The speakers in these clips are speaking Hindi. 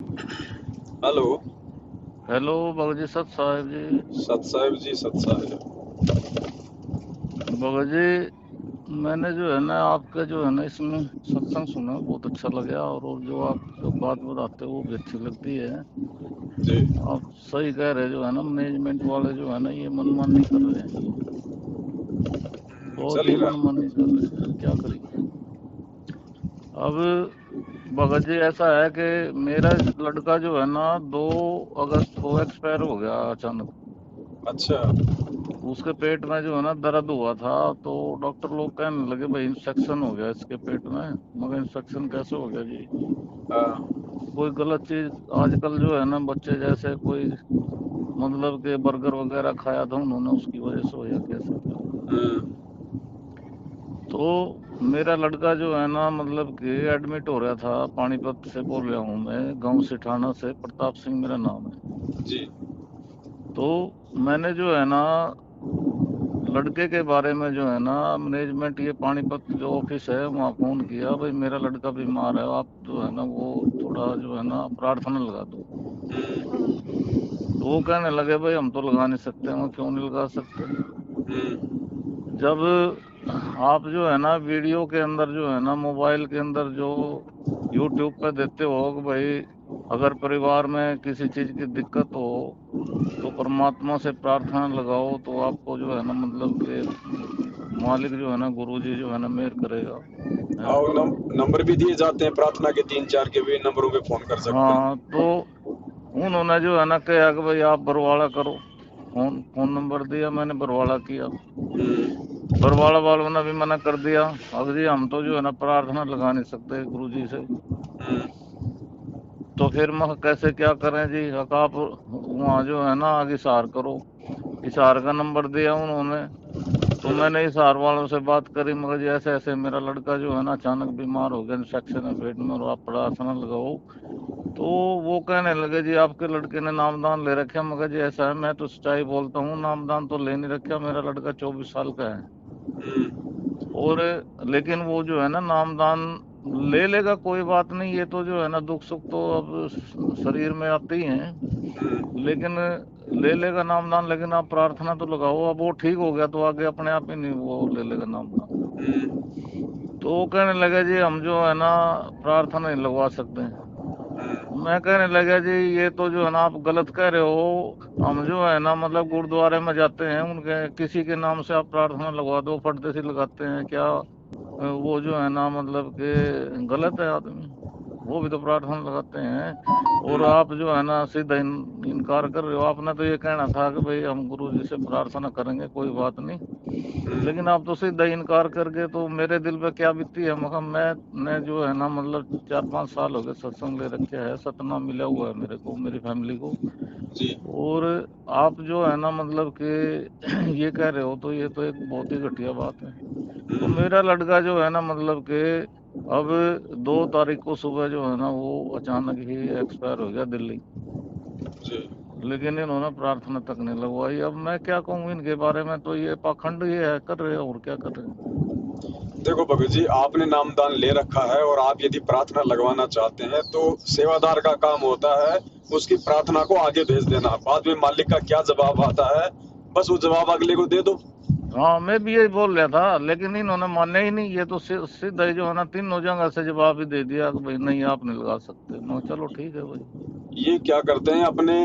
हेलो। हेलो भगत जी, सत साहिब जी। सत साहिब जी, सत साहिब। भगत जी, मैंने जो है ना आपका जो है ना इसमें सत्संग सुना, बहुत अच्छा लगा। और जो आप जो बात बताते हो वो भी अच्छी लगती है। जी। आप सही कह रहे, जो है ना मैनेजमेंट वाले जो है ना ये मनमानी कर रहे हैं, बहुत चल ही ही रहा। मनमानी कर रहे हैं, क्या करिए। अब भगत जी ऐसा है कि मेरा लड़का जो है ना 2 अगस्त को एक्सपायर हो गया अचानक। अच्छा। उसके पेट में जो है ना दर्द हुआ था, तो डॉक्टर लोग कहने लगे भाई इंफेक्शन हो गया इसके पेट में। मगर इंफेक्शन कैसे हो गया जी? हाँ। कोई गलत चीज आजकल जो है ना बच्चे जैसे कोई मतलब के बर्गर वगैरह खाया था उन्होंने, उसकी वजह से हो या कैसे क्या? तो मेरा लड़का जो है ना मतलब कि एडमिट हो रहा था पानीपत से, बोल रहा हूँ मैं, गांव सिठाना से, प्रताप सिंह मेरा नाम है। जी। तो मैंने जो है ना लड़के के बारे में जो है ना मैनेजमेंट ये पानीपत जो ऑफिस है वहाँ फोन किया, भाई मेरा लड़का बीमार है, आप जो है ना वो थोड़ा जो है ना प्रार्थना लगा दो। तो वो कहने लगे भाई हम तो लगा नहीं सकते। हम क्यों नहीं लगा सकते? जब आप जो है ना वीडियो के अंदर जो है ना मोबाइल के अंदर जो यूट्यूब पे देते हो कि भाई अगर परिवार में किसी चीज की दिक्कत हो तो परमात्मा से प्रार्थना लगाओ, तो आपको जो है ना मतलब कि मालिक जो है ना गुरु जी जो है ना मेहर करेगा, है। और नंबर भी दिए जाते हैं प्रार्थना के, 3 4 के भी नंबरों पे फोन कर सकते हैं। हाँ, तो उन्होंने जो है ना कहा कि भाई आप बरवाड़ा करो। फोन फोन नंबर दिया, मैंने बरवाड़ा किया। बरवाड़ा वालों ने भी मना कर दिया, अब जी हम तो जो है ना प्रार्थना लगा नहीं सकते गुरु जी से। तो फिर मैं कैसे क्या करें जी? आप वहाँ जो है ना आगे इशार करो। इशार का नंबर दिया उन्होंने। तो मैंने इशार वालों से बात करी, मगर जी ऐसे ऐसे मेरा लड़का जो है ना अचानक बीमार हो गया, इन्फेक्शन है पेट में, और आप प्रार्थना लगाओ। तो वो कहने लगे जी आपके लड़के ने नामदान ले रखा। मगर जी ऐसा है, मैं तो सच्चाई बोलता हूँ, नामदान तो ले नहीं रखा, मेरा लड़का 24 साल का है। और लेकिन वो जो है ना नामदान ले लेगा, कोई बात नहीं, ये तो जो है ना दुख सुख तो अब शरीर में आते ही हैं। लेकिन ले लेगा नामदान, लेकिन आप प्रार्थना तो लगाओ। अब वो ठीक हो गया तो आगे अपने आप ही नहीं वो ले लेगा नामदान। तो वो कहने लगे जी हम जो है ना प्रार्थना नहीं लगवा सकते। मैं कहने लगा जी ये तो जो है ना आप गलत कह रहे हो। हम जो है ना मतलब गुरुद्वारे में जाते हैं, उनके किसी के नाम से आप प्रार्थना लगवा दो, फटते से लगाते हैं क्या? वो जो है ना मतलब कि गलत है आदमी, वो भी तो प्रार्थना लगाते हैं। और आप जो है ना सीधा इनकार कर रहे हो। आपने तो ये कहना था कि भाई हम गुरु जी से प्रार्थना करेंगे, कोई बात नहीं। लेकिन आप तो सीधा इनकार करके, तो मेरे दिल पे क्या बीती है। मगर मैं जो है ना मतलब 4 5 साल हो गए सत्संग ले रखे है, सतना मिला हुआ है मेरे को, मेरी फैमिली को। जी। और आप जो है ना मतलब कि ये कह रहे हो, तो ये तो एक बहुत ही घटिया बात है। तो मेरा लड़का जो है ना मतलब कि अब 2 तारीख को सुबह जो है ना वो अचानक ही एक्सपायर हो गया दिल्ली। जी। लेकिन इन्होंने प्रार्थना तक नहीं लगवाई। अब मैं क्या कहूँ इनके बारे में, तो ये पाखंड ये है कर रहे हैं, और क्या कर रहे हैं। देखो भगत जी, आपने नामदान ले रखा है और आप यदि प्रार्थना लगवाना चाहते हैं तो सेवादार का काम होता है उसकी प्रार्थना को आगे भेज देना। बाद में मालिक का क्या जवाब आता है, बस वो जवाब अगले को दे दो। हाँ, मैं भी यही बोल रहा था, लेकिन इन्होंने माने ही नहीं। ये तो सीधा ही जो है ना 3 जगह से जवाब ही दे दिया कि भाई नहीं आप नहीं लगा सकते। मैं चलो ठीक है भाई। ये क्या करते हैं, अपने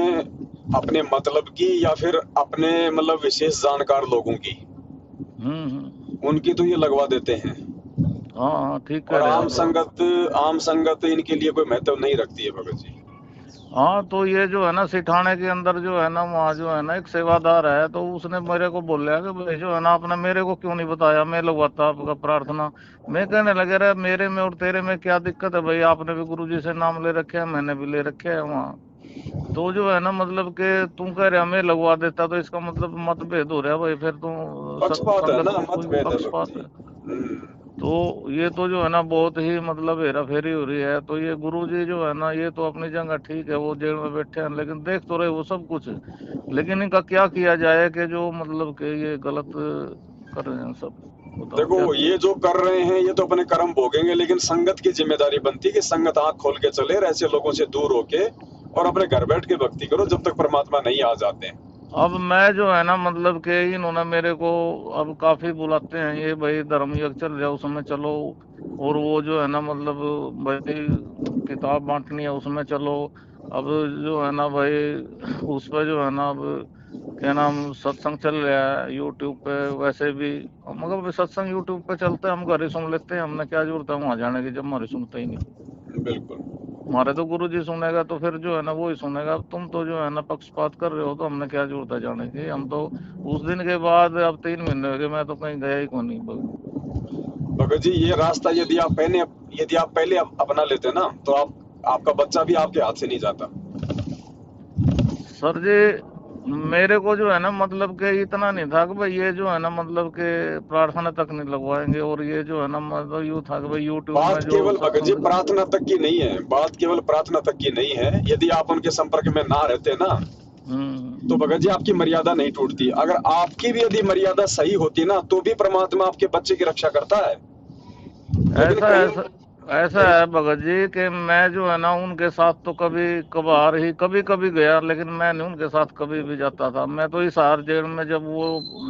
अपने मतलब की या फिर अपने मतलब विशेष जानकार लोगों की, हम्म। उनकी तो ये लगवा देते हैं। हाँ हाँ, ठीक कह और रहे हैं आप। आम संगत इनके लिए कोई महत्व नहीं रखती है भगत जी। हाँ, तो ये जो है ना सिठाने के अंदर जो है ना वहाँ जो है ना एक सेवादार है, तो उसने मेरे को बोला कि भाई जो है ना आपने मेरे को क्यों नहीं बताया, मैं लगवाता आपका प्रार्थना। मैं कहने लगे रहे मेरे में और तेरे में क्या दिक्कत है भाई? आपने भी गुरु जी से नाम ले रखे है, मैंने भी ले रखे है वहाँ। तो जो है ना मतलब कि तुम कह रहे हमें लगवा देता, तो इसका मतलब मतभेद हो रहा है भाई, फिर तो पक्षपात है संगत ना, में कोई मतभेद है भगत पक्षपात जी। है। तो ये तो जो है ना बहुत ही मतलब हेरा फेरी हो रही है। तो ये गुरु जी जो है ना ये तो अपनी जगह ठीक है, वो जेल में बैठे हैं, लेकिन देख तो रहे वो सब कुछ। लेकिन इनका क्या किया जाए कि जो मतलब कि ये गलत कर रहे हैं सब। बताओ क्या देखो करें। ये जो कर रहे हैं ये तो अपने कर्म भोगेंगे, लेकिन संगत की जिम्मेदारी बनती है कि संगत आंख खोल के चले और ऐसे लोगों से दूर होके और अपने घर बैठ के भक्ति करो जब तक परमात्मा नहीं आ जाते हैं। अब मैं जो है ना मतलब कि इन्होंने मेरे को अब काफी बुलाते हैं, ये भाई धर्म यज्ञ चल रहा है उसमें चलो, और वो जो है ना मतलब भाई किताब बांटनी है उसमें चलो। अब जो है ना भाई उस पर जो है ना अब क्या नाम सत्संग चल रहा है यूट्यूब पे वैसे भी, मगर भाई सत्संग यूट्यूब पे चलते हैं, हम घर ही सुन लेते हैं, हमने क्या जरूरत है वहां जाने की जब हमारी सुनते ही नहीं कोई। बिल्कुल। हमारे तो गुरु जी सुनेगा तो फिर जो है ना वो ही सुनेगा, अब तुम तो जो है ना पक्षपात कर रहे हो तो हमने क्या जरूरत है जाने की, हम तो उस दिन के बाद अब 3 महीने हो गए मैं तो कहीं गया ही कौन नहीं भगत जी ये रास्ता यदि आप पहले अपना लेते ना तो आपका बच्चा भी आपके हाथ से नहीं जाता। सर जी। मेरे को जो है ना मतलब कि इतना नहीं था कि भाई ये जो है ना मतलब कि प्रार्थना तक नहीं लगवाएंगे, और ये जो है ना मतलब यूँ था कि भाई यूट्यूब में बात जो केवल भगत जी सत्संग। प्रार्थना तक की नहीं है, बात केवल प्रार्थना तक की नहीं है। यदि आप उनके संपर्क में ना रहते ना तो भगत जी आपकी मर्यादा नहीं टूटती। अगर आपकी भी यदि मर्यादा सही होती ना तो भी परमात्मा आपके बच्चे की रक्षा करता है। लेकिन ऐसा कहीं ऐसा ऐसा कहीं है भगत जी कि मैं जो है ना उनके साथ तो कभी कभार ही कभी कभी गया, लेकिन मैं नहीं उनके साथ कभी भी जाता था। मैं तो इस हार जेल में जब वो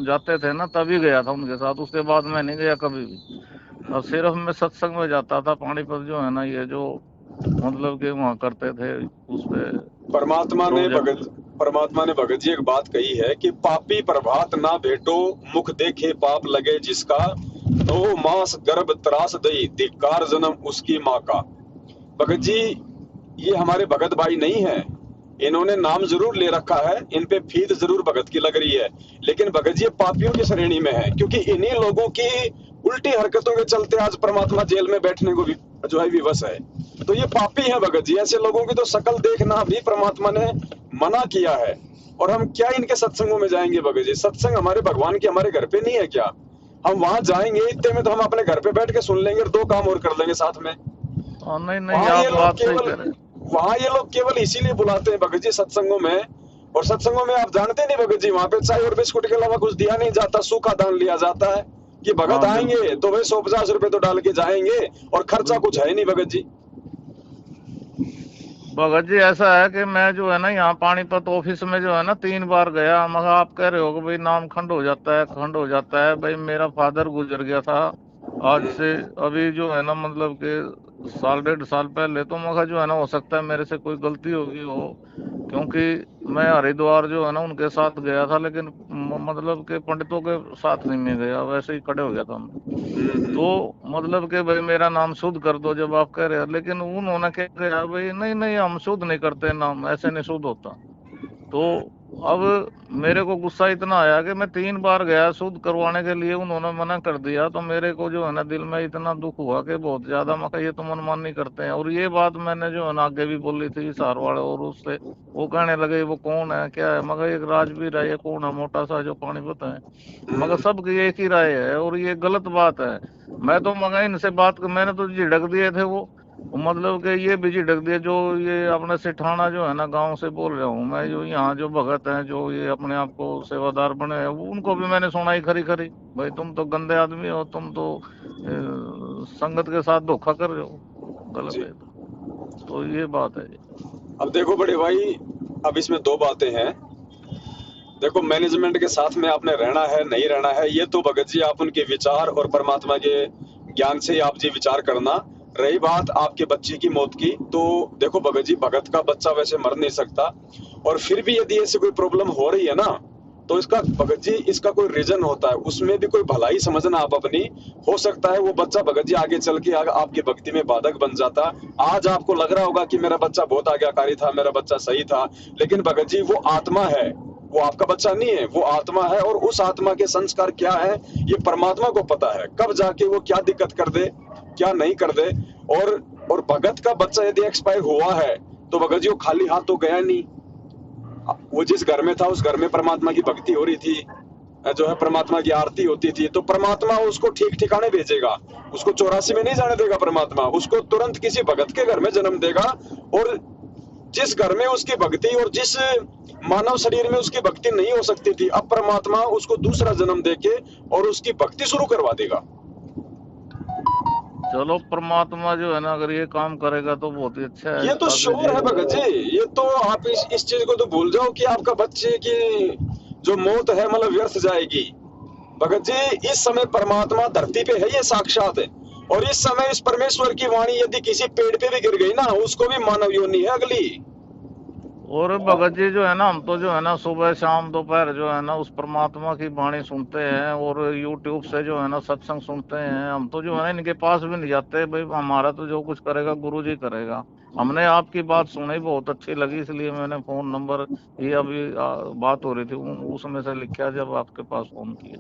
जाते थे ना तभी गया था उनके साथ, उसके बाद मैं नहीं गया कभी भी। और सिर्फ मैं सत्संग में जाता था पानीपत जो है ना ये जो मतलब कि वहाँ करते थे उस पे परमात्मा ने प्रोजेक्ट। भगत परमात्मा ने भगत जी एक बात कही है कि पापी प्रभात ना भेटो, मुख देखे पाप लगे जिसका, तो मास गर्भ त्रास दई धिक्कार जन्म उसकी माँ का। भगत जी ये हमारे भगत भाई नहीं है। इन्होंने नाम जरूर ले रखा है, इन पे फीस जरूर भगत की लग रही है, लेकिन भगत जी ये पापियों की श्रेणी में है, क्योंकि इन्हीं लोगों की उल्टी हरकतों के चलते आज परमात्मा जेल में बैठने को जो है विवश है। तो ये पापी है भगत जी, ऐसे लोगों की तो शकल देखना भी परमात्मा ने मना किया है। और हम क्या इनके सत्संगों में जाएंगे भगत जी? सत्संग हमारे भगवान के हमारे घर पे नहीं है क्या? हम वहां जाएंगे इतने में तो हम अपने घर पे बैठ के सुन लेंगे और 2 काम और कर लेंगे साथ में। नहीं नहीं वहां ये आप लोग बात सही केवल कह रहे हैं। वहां ये लोग केवल इसीलिए बुलाते हैं भगत जी सत्संगों में। और सत्संगों में आप जानते नहीं भगत जी, वहां पे चाय और बिस्कुट के अलावा कुछ दिया नहीं जाता, सूखा दान लिया जाता है कि भगत हाँ आएंगे बिल्कुल तो भाई 150 रुपए तो डाल के जाएंगे, और खर्चा कुछ बिल्कुल। है नहीं भगत जी। भगत जी ऐसा है कि मैं जो है ना यहाँ पानीपत ऑफिस में जो है ना 3 बार गया, मगर आप कह रहे हो कि भाई नाम खंड हो जाता है, खंड हो जाता है, भाई मेरा फादर गुजर गया था आज से अभी जो है ना मतलब कि साल 1.5 साल पहले, तो मगर जो है ना हो सकता है मेरे से कोई गलती होगी हो, क्योंकि मैं हरिद्वार जो है ना उनके साथ गया था, लेकिन मतलब के पंडितों के साथ नहीं मैं गया, वैसे ही खड़े हो गया था मैं। तो मतलब कि भाई मेरा नाम शुद्ध कर दो जब आप कह रहे हो, लेकिन उन्होंने क्या कहा भाई नहीं नहीं हम शुद्ध नहीं करते, नाम ऐसे नहीं शुद्ध होता। तो अब मेरे को गुस्सा इतना आया कि मैं 3 बार गया शुद्ध करवाने के लिए, उन्होंने मना कर दिया, तो मेरे को जो है ना दिल में इतना दुख हुआ कि बहुत ज्यादा, मैं कहा ये तो मनमानी करते हैं। और ये बात मैंने जो है ना आगे भी बोली थी हिसार वाले, और उससे वो कहने लगे वो कौन है क्या है, मगर एक राजवीर है, ये कौन है मोटा सा जो पानीपत है, मगर सबकी एक ही राय है और ये गलत बात है। मैं तो मगर इनसे बात मैंने तो झिड़क दिए थे वो मतलब कि ये भी झिड़क दिए जो ये अपने सेठाना जो है ना गांव से बोल रहा हूँ मैं, जो यहाँ जो भगत हैं जो ये अपने आप को सेवादार बने हैं, उनको भी मैंने सुनाई खरी खरी, भाई तुम तो गंदे आदमी हो, तुम तो संगत के साथ धोखा कर रहे हो, गलत जी। है। तो ये बात है जी। अब देखो बड़े भाई, अब इसमें 2 बातें हैं। देखो मैनेजमेंट के साथ में आपने रहना है नहीं रहना है ये तो भगत जी आप उनके विचार और परमात्मा के ज्ञान से ही आप जी विचार करना। रही बात आपके बच्चे की मौत की, तो देखो भगत जी भगत का बच्चा वैसे मर नहीं सकता, और फिर भी यदि ऐसी कोई प्रॉब्लम हो रही है ना तो इसका भगत जी इसका कोई रीजन होता है, उसमें भी कोई भलाई समझना आप अपनी। हो सकता है वो बच्चा भगत जी आगे चल के आपकी भक्ति में बाधक बन जाता। आज आपको लग रहा होगा कि मेरा बच्चा बहुत आज्ञाकारी था, मेरा बच्चा सही था, लेकिन भगत जी वो आत्मा है, वो आपका बच्चा नहीं है, वो आत्मा है, और उस आत्मा के संस्कार क्या है ये परमात्मा को पता है, कब जाके वो क्या दिक्कत कर दे क्या नहीं कर दे। और भगत का बच्चा यदि एक्सपायर हुआ है तो भगत जी वो खाली हाथ तो गया नहीं। वो जिस घर में था उस घर में परमात्मा की भक्ति हो रही थी, जो है परमात्मा की आरती होती थी, तो परमात्मा उसको ठीक ठिकाने भेजेगा, उसको 84 में नहीं जाने देगा परमात्मा, उसको तुरंत किसी भगत के घर में जन्म देगा। और जिस घर में उसकी भक्ति और जिस मानव शरीर में उसकी भक्ति नहीं हो सकती थी, अब परमात्मा उसको दूसरा जन्म देके और उसकी भक्ति शुरू करवा देगा। चलो परमात्मा जो है ना अगर ये काम करेगा तो बहुत ही अच्छा है ये तो सागर श्योर है जी। भगत जी, ये तो आप इस चीज को तो भूल जाओ कि आपका बच्चे की जो मौत है मतलब व्यर्थ जाएगी। भगत जी इस समय परमात्मा धरती पे है, ये साक्षात है, और इस समय इस परमेश्वर की वाणी यदि किसी पेड़ पे भी गिर गई ना, उसको भी मानव योनि है अगली। और भगत जी जो है ना हम तो जो है ना सुबह शाम दोपहर जो है ना उस परमात्मा की वाणी सुनते हैं और यूट्यूब से जो है ना सत्संग सुनते हैं। हम तो जो है ना इनके पास भी नहीं जाते, भाई हमारा तो जो कुछ करेगा गुरु जी करेगा। हमने आपकी बात सुनी, बहुत अच्छी लगी, इसलिए मैंने फोन नंबर ये अभी बात हो रही थी उसमें से लिखा जब आपके पास फोन किया।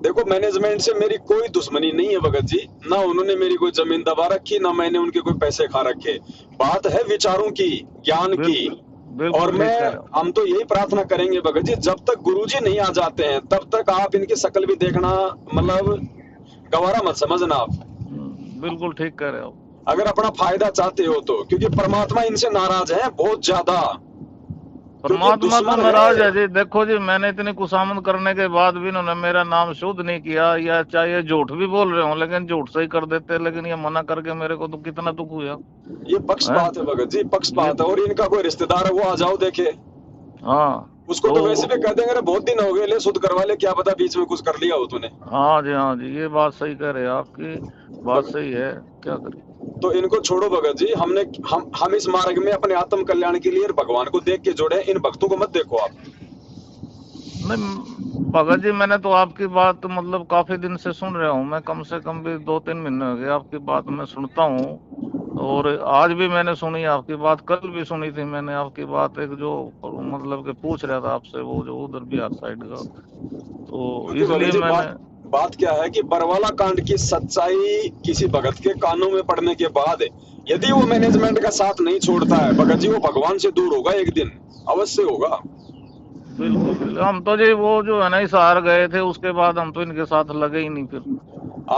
देखो मैनेजमेंट से मेरी कोई दुश्मनी नहीं है भगत जी, ना उन्होंने मेरी कोई जमीन दबा रखी, ना मैंने उनके कोई पैसे खा रखे। बात है विचारों की, ज्ञान की। बिल्कुल और ठीक मैं कह रहे हो। हम तो यही प्रार्थना करेंगे भगत जी, जब तक गुरुजी नहीं आ जाते हैं तब तक आप इनकी शक्ल भी देखना मतलब गवारा मत समझना आप। बिल्कुल ठीक कह रहे हो। अगर अपना फायदा चाहते हो तो, क्योंकि परमात्मा इनसे नाराज है बहुत ज्यादा, क्योंकि परमात्मा तो दुश्मन नाराज है है। जी। देखो जी मैंने इतनी कुशामद करने के बाद भी इन्होंने मेरा नाम शुद्ध नहीं किया, या चाहे ये झूठ भी बोल रहे हो लेकिन झूठ से ही कर देते, लेकिन ये मना करके मेरे को तो कितना दुख हुआ ये है। पक्षपात है भगत जी, ये पक्षपात है। और इनका कोई रिश्तेदार है वो आ जाओ देखे, हाँ उसको तो वैसे भी कह देंगे अरे बहुत दिन हो गए, ले शुद्ध करवा ले, क्या पता बीच में कुछ कर लिया हो तूने। हाँ जी ये बात सही कह रहे हैं, आपकी बात भग- सही है, क्या करें। तो इनको छोड़ो भगत जी, हम इस मार्ग में अपने आत्म कल्याण के लिए भगवान को देख के जोड़े, इन भक्तों को मत देखो आप। नहीं भगत जी मैंने तो आपकी बात मतलब काफी दिन से सुन रहा हूँ मैं, कम से कम भी 2-3 महीने हो गए आपकी बात मैं सुनता हूँ। और आज भी मैंने सुनी आपकी बात, कल भी सुनी थी मैंने आपकी बात, एक जो मतलब कि पूछ रहा था आपसे वो जो उधर बिहार साइड का, तो क्योंकि भगत इसलिए जी मैंने। बात क्या है कि बरवाला कांड की सच्चाई किसी भगत के कानों में पड़ने के बाद यदि वो मैनेजमेंट का साथ नहीं छोड़ता है भगत जी, वो भगवान से दूर होगा, एक दिन अवश्य होगा। बिल्कुल बिल्कुल, हम तो जी वो जो है ना हिसार गए थे उसके बाद हम तो इनके साथ लगे ही नहीं फिर।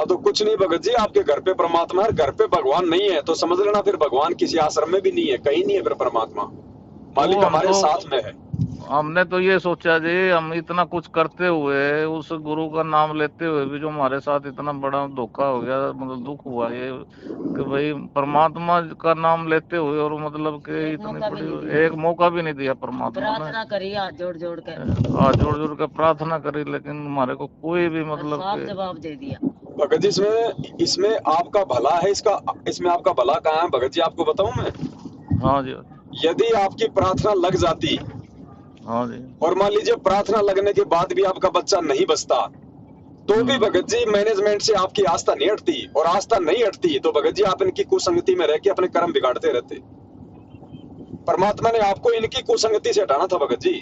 तो कुछ नहीं भगत जी, आपके घर पे परमात्मा है, घर पे भगवान नहीं है तो समझ लेना फिर भगवान किसी आश्रम में भी नहीं है, कहीं नहीं है फिर परमात्मा। तो मालिक हम हमारे तो साथ में है। हमने तो ये सोचा जी, हम इतना कुछ करते हुए उस गुरु का नाम लेते हुए भी जो हमारे साथ इतना बड़ा धोखा हो गया, मतलब दुख हुआ ये कि भाई परमात्मा का नाम लेते हुए और मतलब कि इतनी बड़ी एक मौका भी नहीं दिया परमात्मा ने। प्रार्थना करी हाथ जोड़ जोड़ के, हाथ जोड़ जोड़ के प्रार्थना करी, लेकिन हमारे को कोई भी मतलब साफ कि। जवाब दे दिया। भगत जी इसमें आपका भला है, इसमें आपका भला कहाँ है भगत जी, आपको बताऊं मैं। हाँ जी यदि आपकी प्रार्थना लग जाती हाँ जी। और मान लीजिए प्रार्थना लगने के बाद भी आपका बच्चा नहीं बचता, तो भी भगत जी मैनेजमेंट से आपकी आस्था नहीं हटती, और आस्था नहीं हटती तो भगत जी आप इनकी कुसंगति में रह के अपने कर्म बिगाड़ते रहते। परमात्मा ने आपको इनकी कुसंगति से हटाना था भगत जी।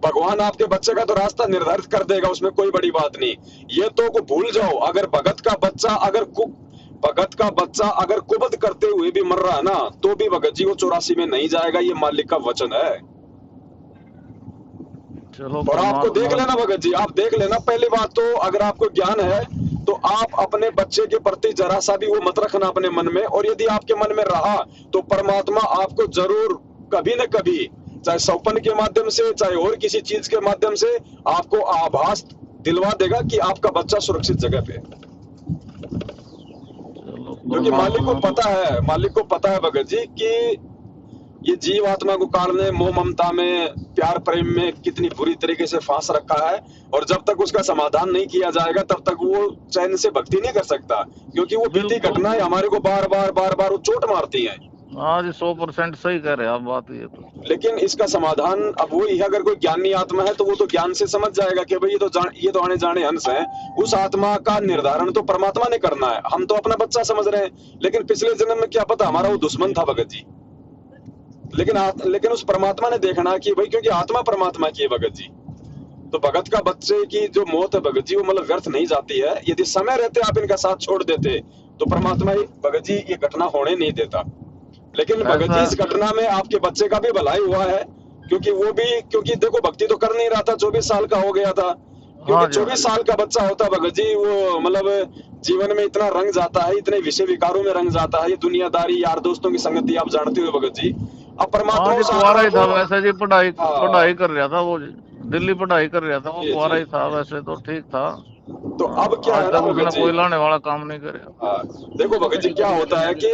भगवान आपके बच्चे का तो रास्ता निर्धारित कर देगा, उसमें कोई बड़ी बात नहीं। ये तो को भूल जाओ, अगर भगत का बच्चा अगर कुबद करते हुए भी मर रहा है ना, तो भी भगत जी वो 84 में नहीं जाएगा, ये मालिक का वचन है। चलो और आपको देख परमात्मा। लेना भगत जी, आप देख लेना, पहली बात तो अगर आपको ज्ञान है तो आप अपने बच्चे के प्रति जरा सा भी वो मत रखना अपने मन में, और यदि आपके मन में रहा तो परमात्मा आपको जरूर कभी न कभी, चाहे सौपन के माध्यम से चाहे और किसी चीज के माध्यम से, आपको आभास दिलवा देगा कि आपका बच्चा सुरक्षित जगह पे है। क्योंकि मालिक को पता है भगत जी कि ये जीव आत्मा को काटने मोह ममता में प्यार प्रेम में कितनी बुरी तरीके से फांस रखा है, और जब तक उसका समाधान नहीं किया जाएगा तब तक वो चैन से भक्ति नहीं कर सकता, क्योंकि वो बीती घटनाएं हमारे को बार बार वो चोट मारती हैं। हाँ जी 100% सही कह रहे हैं आप बात ये तो। लेकिन इसका समाधान अब वही है, अगर कोई ज्ञानी आत्मा है तो वो तो ज्ञान से समझ जाएगा कि भाई ये तो आने जाने अंश है, उस आत्मा का निर्धारण तो परमात्मा ने करना है, हम तो अपना बच्चा समझ रहे हैं, लेकिन पिछले जन्म में क्या पता हमारा वो दुश्मन था भगत जी। लेकिन उस परमात्मा ने देखना कि भाई क्योंकि आत्मा परमात्मा की है भगत जी, तो भगत का बच्चे की जो मौत है भगत जी वो मतलब व्यर्थ नहीं जाती है। यदि समय रहते आप इनका साथ छोड़ देते तो परमात्मा भगत जी ये घटना होने नहीं देता। लेकिन भगत जी इस घटना में आपके बच्चे का भी भलाई हुआ है, क्योंकि देखो भक्ति तो कर नहीं रहा था, 24 साल का हो गया था, क्योंकि 24 साल का बच्चा होता है भगत जी वो मतलब जीवन में इतना रंग जाता है, इतने विषय विकारों में रंग जाता है, ये दुनियादारी यार दोस्तों की संगति आप जानते हो भगत जी। अब परमात्मा हाँ जी, उस कुआरा आत्मा ही था को, वैसे जी, पढ़ाई हाँ पढ़ाई कर रहा था वो जी, दिल्ली पढ़ाई कर रहा था वो, जी कुआरा जी, ही था वैसे तो, ठीक था। तो अब हाँ, क्या आज है ना तक भगत उसने जी, कोई लाने वाला काम नहीं करे। हाँ, देखो भगत जी क्या होता है कि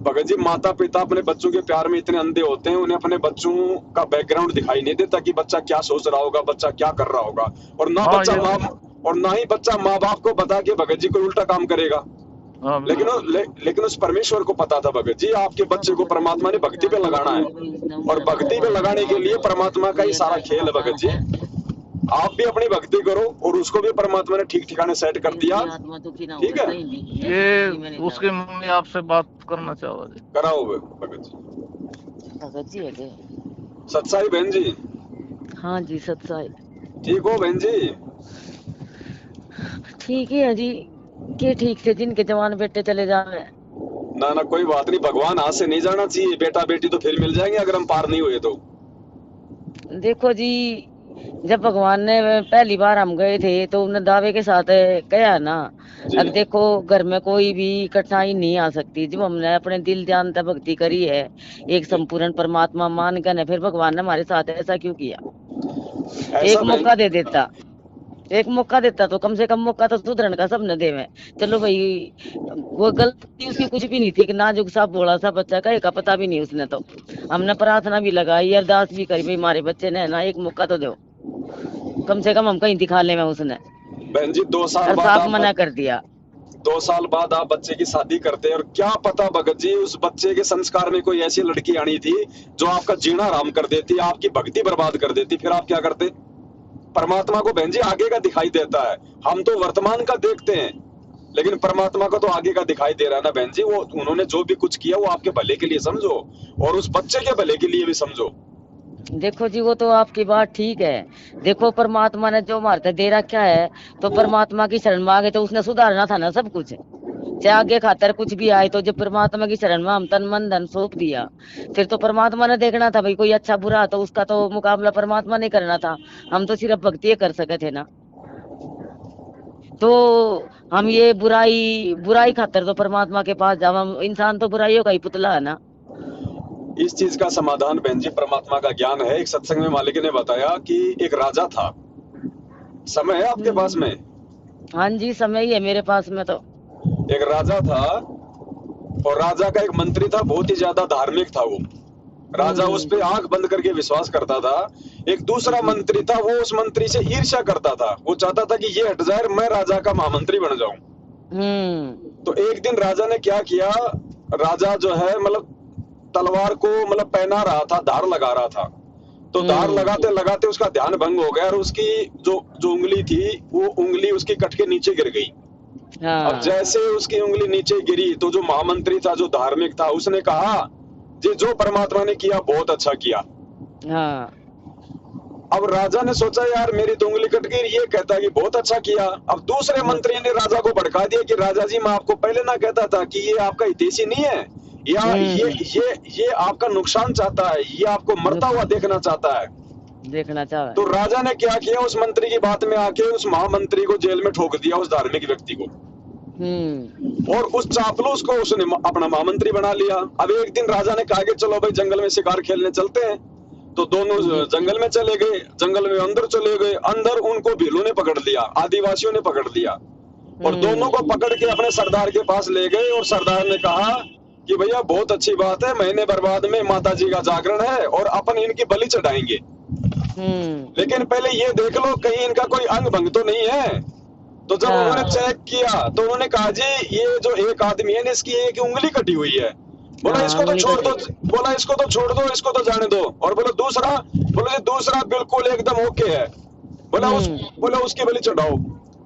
भगत जी माता पिता अपने बच्चों के प्यार में इतने अंधे होते हैं, उन्हें अपने बच्चों का बैकग्राउंड दिखाई नहीं देता कि बच्चा क्या सोच रहा होगा, बच्चा क्या कर रहा होगा। और ना हाँ बच्चा ये माँ, तो, और ना ही बच्चा माँ बाप को बता के भगत जी कोई उल्टा काम करेगा। हाँ लेकिन बिल्कुल। लेकिन उस परमेश्वर को पता था भगत जी, आपके बच्चे को परमात्मा ने भक्ति पे लगाना है, और भक्ति पे लगाने के लिए परमात्मा का ही सारा खेल है भगत जी। आप भी अपनी भक्ति करो और उसको भी परमात्मा ने ठीक ठिकाने सेट कर दिया, ठीक है। ये उसकी मम्मी आपसे बात करना चाहो जी। कराओ भगत जी। भगत जी है के? सत्साई बहन जी, हाँ जी सत्साई। ठीक हो बहन जी? ठीक ही है जी, के ठीक से जिनके जवान बेटे चले जावे। ना ना कोई बात नहीं, भगवान हाथ से नहीं जाना चाहिए, बेटा बेटी तो फिर मिल जाएंगे अगर हम पार नहीं हुए तो। देखो जी, जब भगवान ने पहली बार हम गए थे तो उन्होंने दावे के साथ कहा ना, जी अब देखो घर में कोई भी कठिनाई नहीं आ सकती। जब हमने अपने दिल ध्यान तक भक्ति करी है, एक जी, संपूर्ण परमात्मा मान कर, फिर भगवान ने हमारे साथ ऐसा क्यों किया? ऐसा एक बहन, मौका दे देता, एक मौका देता तो कम से कम मौका तो सुधरने का सबने देवे। चलो भाई, वो गलती उसकी कुछ भी नहीं थी कि नाजुक सा भोला सा बच्चा का एक पता भी नहीं उसने तो। हमने प्रार्थना भी लगाई, अरदास भी करी, भाई हमारे बच्चे ने ना एक मौका तो दो, कम से कम हम कहीं दिखा ले में उसने। बहन जी 2 साल और बाद साफ आप, मना कर दिया। 2 साल बाद आप बच्चे की शादी करते हैं, और क्या पता भगत जी उस बच्चे के संस्कार में कोई ऐसी लड़की आनी थी जो आपका जीना हराम कर देती, आपकी भक्ति बर्बाद कर देती, फिर आप क्या करते? परमात्मा को बहन जी आगे का दिखाई देता है, हम तो वर्तमान का देखते हैं, लेकिन परमात्मा को तो आगे का दिखाई दे रहा है ना बहन जी। वो उन्होंने जो भी कुछ किया वो आपके भले के लिए समझो, और उस बच्चे के भले के लिए भी समझो। देखो जी, वो तो आपकी बात ठीक है। देखो परमात्मा ने जो हमारे दे रखा है, तो परमात्मा की शरण मांगे तो उसने सुधारना था ना सब कुछ। चाहे आगे खातर कुछ भी आए, तो जब परमात्मा की शरण में हम तन मन धन सौंप दिया, फिर तो परमात्मा ने देखना था भाई कोई अच्छा बुरा, तो उसका तो मुकाबला परमात्मा ने करना था। हम तो सिर्फ भक्ति कर सके थे ना। तो हम ये बुराई बुराई खातर तो परमात्मा के पास जावा, इंसान तो बुराइयों का ही पुतला है ना। इस चीज का समाधान बहन जी परमात्मा का ज्ञान है। एक सत्संग में मालिक ने बताया कि एक राजा था, समय है आपके पास में? हाँ जी, समय ही है मेरे पास में तो। एक राजा था, और राजा का एक मंत्री था, बहुत ही ज्यादा धार्मिक था वो। राजा उस पे आंख बंद करके विश्वास करता था। एक दूसरा मंत्री था, वो उस मंत्री से ईर्ष्या करता था, वो चाहता था कि ये हट जाए, मैं राजा का महामंत्री बन जाऊं। तो एक दिन राजा ने क्या किया, राजा जो है मतलब तलवार को मतलब पहना रहा था, धार लगा रहा था, तो धार लगाते लगाते उसका ध्यान भंग हो गया, और उसकी जो जो उंगली थी वो उंगली उसकी कट के नीचे गिर गई। अब जैसे उसकी उंगली नीचे गिरी तो जो महामंत्री था, जो धार्मिक था, उसने कहा जी जो परमात्मा ने किया बहुत अच्छा किया। अब राजा ने सोचा यार मेरी तो उंगली कट गई, ये कहता कि बहुत अच्छा किया। अब दूसरे मंत्री ने राजा को भड़का दिया कि राजा जी मैं आपको पहले ना कहता था कि ये आपका हितैषी नहीं है, या ये आपका नुकसान चाहता है, ये आपको मरता हुआ देखना चाहता है। तो राजा ने क्या किया, उस मंत्री की बात में आके उस महामंत्री को जेल में ठोक दिया, उस धार्मिक व्यक्ति को, और उस चापलूस को उसने अपना महामंत्री बना लिया। अब एक दिन राजा ने कहा कि चलो भाई जंगल में शिकार खेलने चलते हैं, तो दोनों जंगल में चले गए। जंगल में अंदर चले गए, अंदर उनको भीलों ने पकड़ लिया, आदिवासियों ने पकड़ लिया, और दोनों को पकड़ के अपने सरदार के पास ले गए, और सरदार ने कहा कि भैया बहुत अच्छी बात है, महीने बर्बाद में माता जी का जागरण है और अपन इनकी बलि चढ़ाएंगे, लेकिन पहले ये देख लो कहीं इनका कोई अंग भंग तो नहीं है। तो जब उन्होंने चेक किया तो उन्होंने कहा जी ये जो एक आदमी है इसकी एक उंगली कटी हुई है। बोला इसको तो छोड़ दो, बोला इसको तो छोड़ दो, इसको तो जाने दो। और बोला दूसरा बिल्कुल एकदम ओके है, बोला उसकी बलि चढ़ाओ।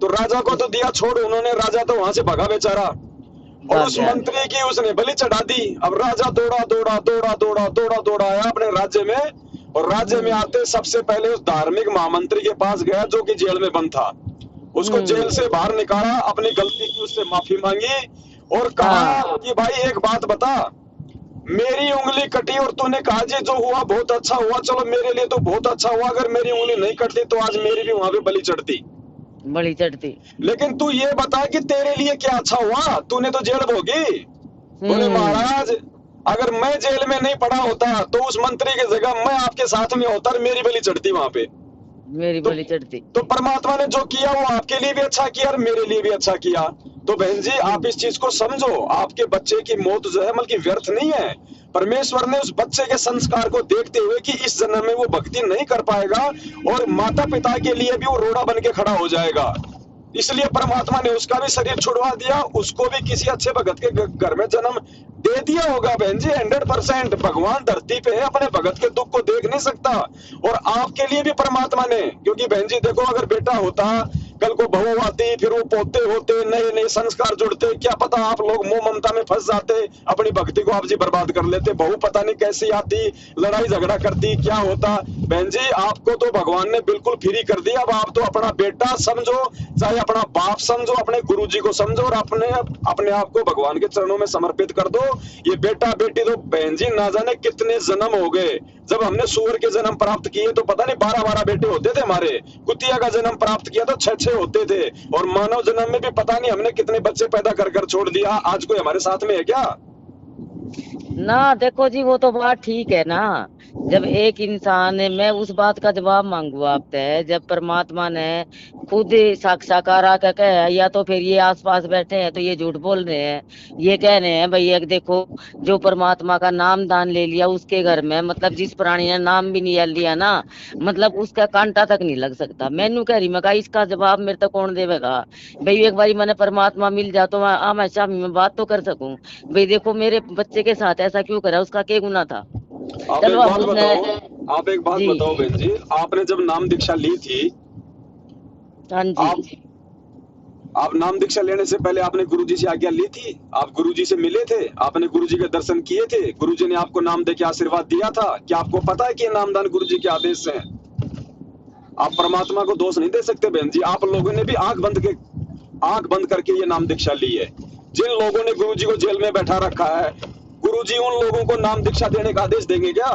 तो राजा को तो दिया छोड़ उन्होंने, राजा तो वहां से भगा बेचारा, और उस मंत्री की उसने बलि चढ़ा दी। अब राजा दौड़ा आया अपने राज्य में, और राज्य में आते सबसे पहले उस धार्मिक महामंत्री के पास गया जो कि जेल में बंद था। उसको जेल से बाहर निकाला, अपनी गलती की उससे माफी मांगी, और कहा कि भाई एक बात बता, मेरी उंगली कटी और तूने कहा जी जो हुआ बहुत अच्छा हुआ, चलो मेरे लिए तो बहुत अच्छा हुआ, अगर मेरी उंगली नहीं कटती तो आज मेरी भी वहां पे बलि चढ़ती। लेकिन तू ये बता कि तेरे लिए क्या अच्छा हुआ, तूने तो जेल भोगी। बोले महाराज अगर मैं जेल में नहीं पड़ा होता तो उस मंत्री की जगह मैं आपके साथ में होता और मेरी बलि चढ़ती वहां पे। मेरी तो बलि चढ़ती। तो परमात्मा ने जो किया वो आपके लिए भी अच्छा किया और मेरे लिए भी अच्छा किया। तो बहन जी आप इस चीज को समझो, आपके बच्चे की मौत जो है बल्कि व्यर्थ नहीं है। परमेश्वर ने उस बच्चे के संस्कार को देखते हुए कि इस जन्म में वो भक्ति नहीं कर पाएगा और माता पिता के लिए भी वो रोड़ा बन के खड़ा हो जाएगा, इसलिए परमात्मा ने उसका भी शरीर छुड़वा दिया, उसको भी किसी अच्छे भगत के घर में जन्म दे दिया होगा। बहन जी 100% भगवान धरती पे है, अपने भगत के दुख को देख नहीं सकता। और आपके लिए भी परमात्मा ने, क्योंकि बहन जी देखो अगर बेटा होता, कल को बहू आती, फिर वो पोते होते, नए नए संस्कार जुड़ते, क्या पता आप लोग मोह ममता में फंस जाते, अपनी भक्ति को आप जी बर्बाद कर लेते। बहू पता नहीं कैसी आती, लड़ाई झगड़ा करती, क्या होता। बहन जी आपको तो भगवान ने बिल्कुल फ्री कर दिया। अब आप तो अपना बेटा समझो, चाहे अपना बाप समझो, अपने गुरुजी को समझो और अपने आप को भगवान के चरणों में समर्पित कर दो। ये बेटा बेटी तो बहन जी ना जाने कितने जन्म हो गए। जब हमने सूअर के जन्म प्राप्त किए तो पता नहीं 12-12 बेटे होते थे हमारे, कुतिया का जन्म प्राप्त किया तो 6-6 होते थे, और मानव जन्म में भी पता नहीं हमने कितने बच्चे पैदा कर कर छोड़ दिया। आज कोई हमारे साथ में है क्या? ना देखो जी वो तो बात ठीक है ना, जब एक इंसान है, मैं उस बात का जवाब मांगू आपसे, जब परमात्मा ने खुद साक्षात्कार आकर कहा, या तो फिर ये आसपास बैठे हैं तो ये झूठ बोल रहे हैं, ये कह रहे हैं भाई एक देखो जो परमात्मा का नाम दान ले लिया उसके घर में, मतलब जिस प्राणी ने नाम भी नहीं लिया ना, मतलब उसका कांटा तक नहीं लग सकता। मैनू कह रही मैं कहा इसका जवाब मेरे तक कौन देगा भाई, एक बारी मैंने परमात्मा मिल जा तो मैं हमेशा मैं बात तो कर सकूं भाई, देखो मेरे बच्चे के साथ ऐसा क्यों करा, उसका क्या गुनाह था। आप चलो एक अब बात उसने बताओ, आप एक बात जी बताओ बहन जी, आपने जब नाम दीक्षा ली थी, हाँ आप जी आप नाम दीक्षा लेने से पहले आपने गुरुजी से आज्ञा ली थी? आप गुरुजी से मिले थे? आपने गुरुजी के दर्शन किए थे? गुरुजी ने आपको नाम दे के आशीर्वाद दिया था? क्या आपको पता है कि ये नामदान गुरुजी के आदेश से है? आप परमात्मा को दोष नहीं दे सकते बहन जी। आप लोगों ने भी आंख बंद करके ये नाम दीक्षा ली है। जिन लोगों ने गुरुजी को जेल में बैठा रखा है, गुरुजी उन लोगों को नाम दीक्षा देने का आदेश देंगे क्या?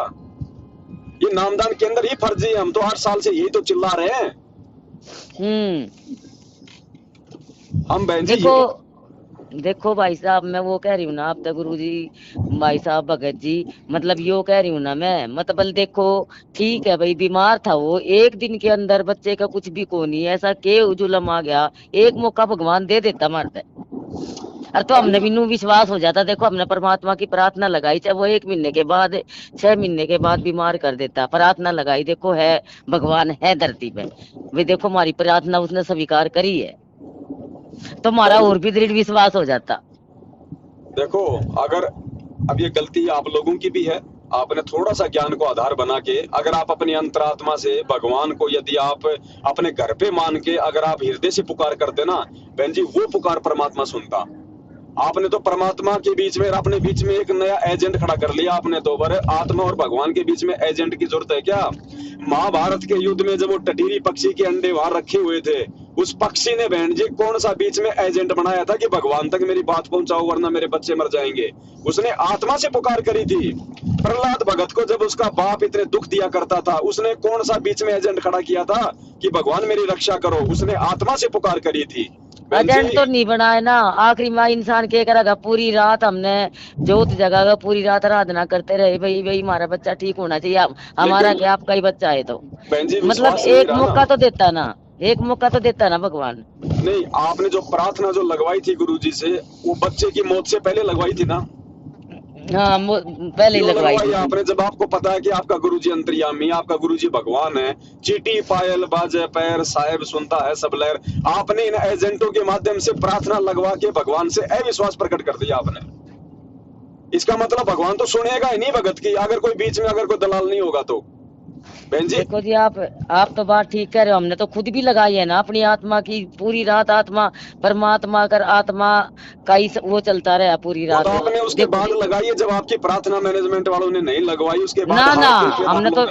ये नामदान के अंदर ही फर्जी है। हम तो 8 साल से यही तो चिल्ला रहे हैं। हम बहन जी देखो भाई साहब मैं वो कह रही हूँ ना, आप तो गुरु जी भाई साहब भगत जी, मतलब यो कह रही हूँ ना मैं, मतलब देखो ठीक है भाई बीमार था वो, एक दिन के अंदर बच्चे का कुछ भी को नहीं, ऐसा के जुलम आ गया, एक मौका भगवान दे देता मारता। अरे तो हमने भी नू विश्वास हो जाता, देखो हमने परमात्मा की प्रार्थना लगाई, चाहे वो 1 महीने के बाद 6 महीने के बाद बीमार कर देता, प्रार्थना लगाई, देखो है भगवान है धरती पे भाई, देखो हमारी प्रार्थना उसने स्वीकार करी है, तो हमारा और भी दृढ़ विश्वास हो जाता। देखो अगर अब ये गलती आप लोगों की भी है, आपने थोड़ा सा ज्ञान को आधार बना के, अगर आप अपनी अंतरात्मा से भगवान को यदि आप अपने घर पे मान के अगर आप हृदय से पुकार करते ना बहन जी, वो पुकार परमात्मा सुनता। आपने तो परमात्मा के बीच में, अपने बीच में एक नया एजेंट खड़ा कर लिया आपने तो। आत्मा और भगवान के बीच में एजेंट की जरूरत है क्या? महाभारत के युद्ध में जब वो टटीरी पक्षी के अंडे वहां रखे हुए थे, उस पक्षी ने बहन जी कौन सा बीच में एजेंट बनाया था कि भगवान तक मेरी बात पहुंचाओ वरना मेरे बच्चे मर जाएंगे? उसने आत्मा से पुकार करी थी। प्रहलाद भगत को जब उसका बाप इतने दुख दिया करता था, उसने कौन सा बीच में एजेंट खड़ा किया था कि भगवान मेरी रक्षा करो? उसने आत्मा से पुकार करी थी। एजेंट तो नहीं बनाए ना, आखिरी में इंसान क्या करेगा, पूरी रात हमने जोत जगा पूरी रात आराधना करते रहे भाई भाई हमारा बच्चा ठीक होना चाहिए, हमारा क्या आपका ही बच्चा है, तो मतलब एक मौका तो देता ना, एक मौका तो देता ना भगवान। नहीं, आपने जो प्रार्थना जो लगवाई थी गुरुजी से, वो बच्चे की मौत से पहले लगवाई थी ना? हाँ पहले लगवाई थी आपने, जब आपको पता है कि आपका गुरुजी अंतर्यामी, आपका गुरुजी भगवान है, चीटी पायल बाजे पैर साहेब सुनता है सब लहर, आपने इन एजेंटों के माध्यम से प्रार्थना लगवा के भगवान से अविश्वास प्रकट कर दिया आपने। इसका मतलब भगवान तो सुनेगा ही नहीं भगत की, अगर कोई बीच में अगर कोई दलाल नहीं होगा तो। बहन जी देखो जी आप तो बात ठीक कह रहे हो, हमने तो खुद भी लगाई है ना अपनी आत्मा की, पूरी रात आत्मा परमात्मा कर आत्मा का ही वो चलता रहा पूरी रात। तो आपने उसके बाद लगाई है, जब आपकी प्रार्थना मैनेजमेंट वालों ने नहीं लगवाई उसके बाद ना हमने तो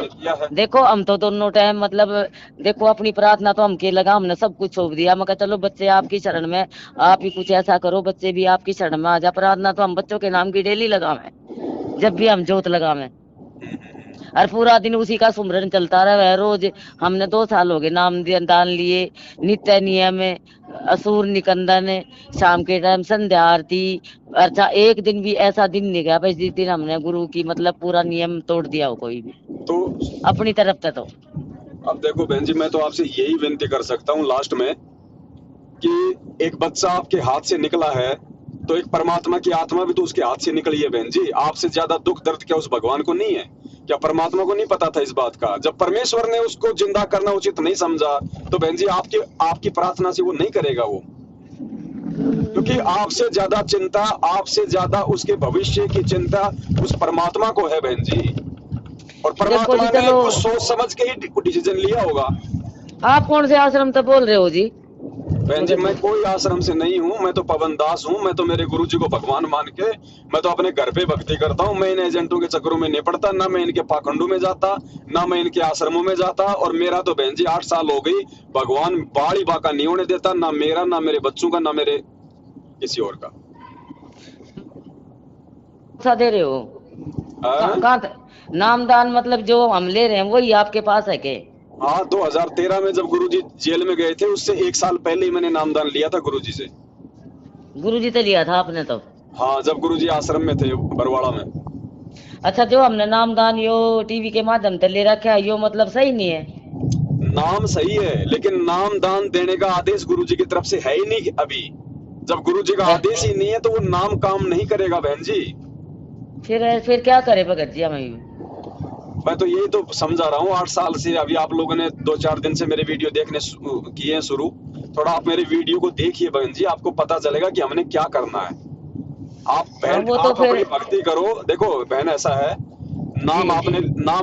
देखो हम तो दोनों टाइम मतलब देखो अपनी प्रार्थना तो हम के लगा, हमने सब कुछ छोड़ दिया, मैं कहा चलो बच्चे आपकी शरण में, आप ही कुछ ऐसा करो बच्चे भी आपकी शरण में आ जा। प्रार्थना तो हम बच्चों के नाम की डेली लगावे, जब भी हम जोत लगावे, और पूरा दिन उसी का सुमरन चलता रहा है रोज। हमने 2 साल हो गए नाम दान लिए, नित्य नियम असुर निकंदन, शाम के टाइम संध्या आरती। अच्छा एक दिन भी ऐसा दिन नहीं गया भाई जिस दिन हमने गुरु की मतलब पूरा नियम तोड़ दिया हो कोई भी तो अपनी तरफ से। तो अब देखो बहन जी, मैं तो आपसे यही विनती कर सकता हूँ लास्ट में कि एक बच्चा आपके हाथ से निकला है तो एक परमात्मा की आत्मा भी तो उसके हाथ से निकली है बहन जी। आपसे ज्यादा दुख दर्द क्या उस भगवान को नहीं है? क्या परमात्मा को नहीं पता था इस बात का? जब परमेश्वर ने उसको जिंदा करना उचित नहीं समझा तो बहन जी आपकी प्रार्थना से वो नहीं करेगा वो, क्योंकि आपसे ज्यादा चिंता, आपसे ज्यादा उसके भविष्य की चिंता उस परमात्मा को है बहन जी। और परमात्मा ने कुछ सोच समझ के ही डिसीजन लिया होगा। आप कौन से आश्रम से बोल रहे हो जी? बहन जी मैं कोई आश्रम से नहीं हूँ, मैं तो पवन दास हूँ। मैं तो मेरे गुरु जी को भगवान मान के मैं तो अपने घर पे भक्ति करता हूँ। मैं इन एजेंटों के चक्करों में नहीं पड़ता, ना मैं इनके पाखंडों में जाता, ना मैं इनके आश्रमों में जाता। और मेरा तो बहन जी 8 साल हो गई, भगवान बाड़ी बाका नहीं होने देता, ना मेरा, ना मेरे बच्चों का, ना मेरे किसी और का। दे रहे हो कहाँ नामदान? मतलब जो हम ले रहे हैं वही आपके पास है के? हाँ 2013 में जब गुरुजी जेल में गए थे उससे 1 साल पहले ही मैंने नामदान लिया था गुरुजी से। गुरुजी से लिया था आपने तब? हाँ जब गुरुजी आश्रम में थे बरवाड़ा में। अच्छा जो हमने नामदान यो टीवी के माध्यम से ले रखा है यो मतलब सही नहीं है? नाम सही है लेकिन नामदान देने का आदेश गुरुजी की तरफ से है ही नहीं अभी। जब गुरुजी का आदेश ही नहीं है तो वो नाम काम नहीं करेगा बहन जी। फिर क्या करे भगत जी? हमें मैं तो यही तो समझा रहा हूँ 8 साल से। अभी आप लोगों ने 2-4 दिन से मेरे वीडियो देखने किए हैं शुरू। थोड़ा आप मेरे वीडियो को देखिए बहन जी, आपको पता चलेगा कि हमने क्या करना है। आप बहन वो तो आप अपनी भक्ति करो। देखो बहन ऐसा है, नाम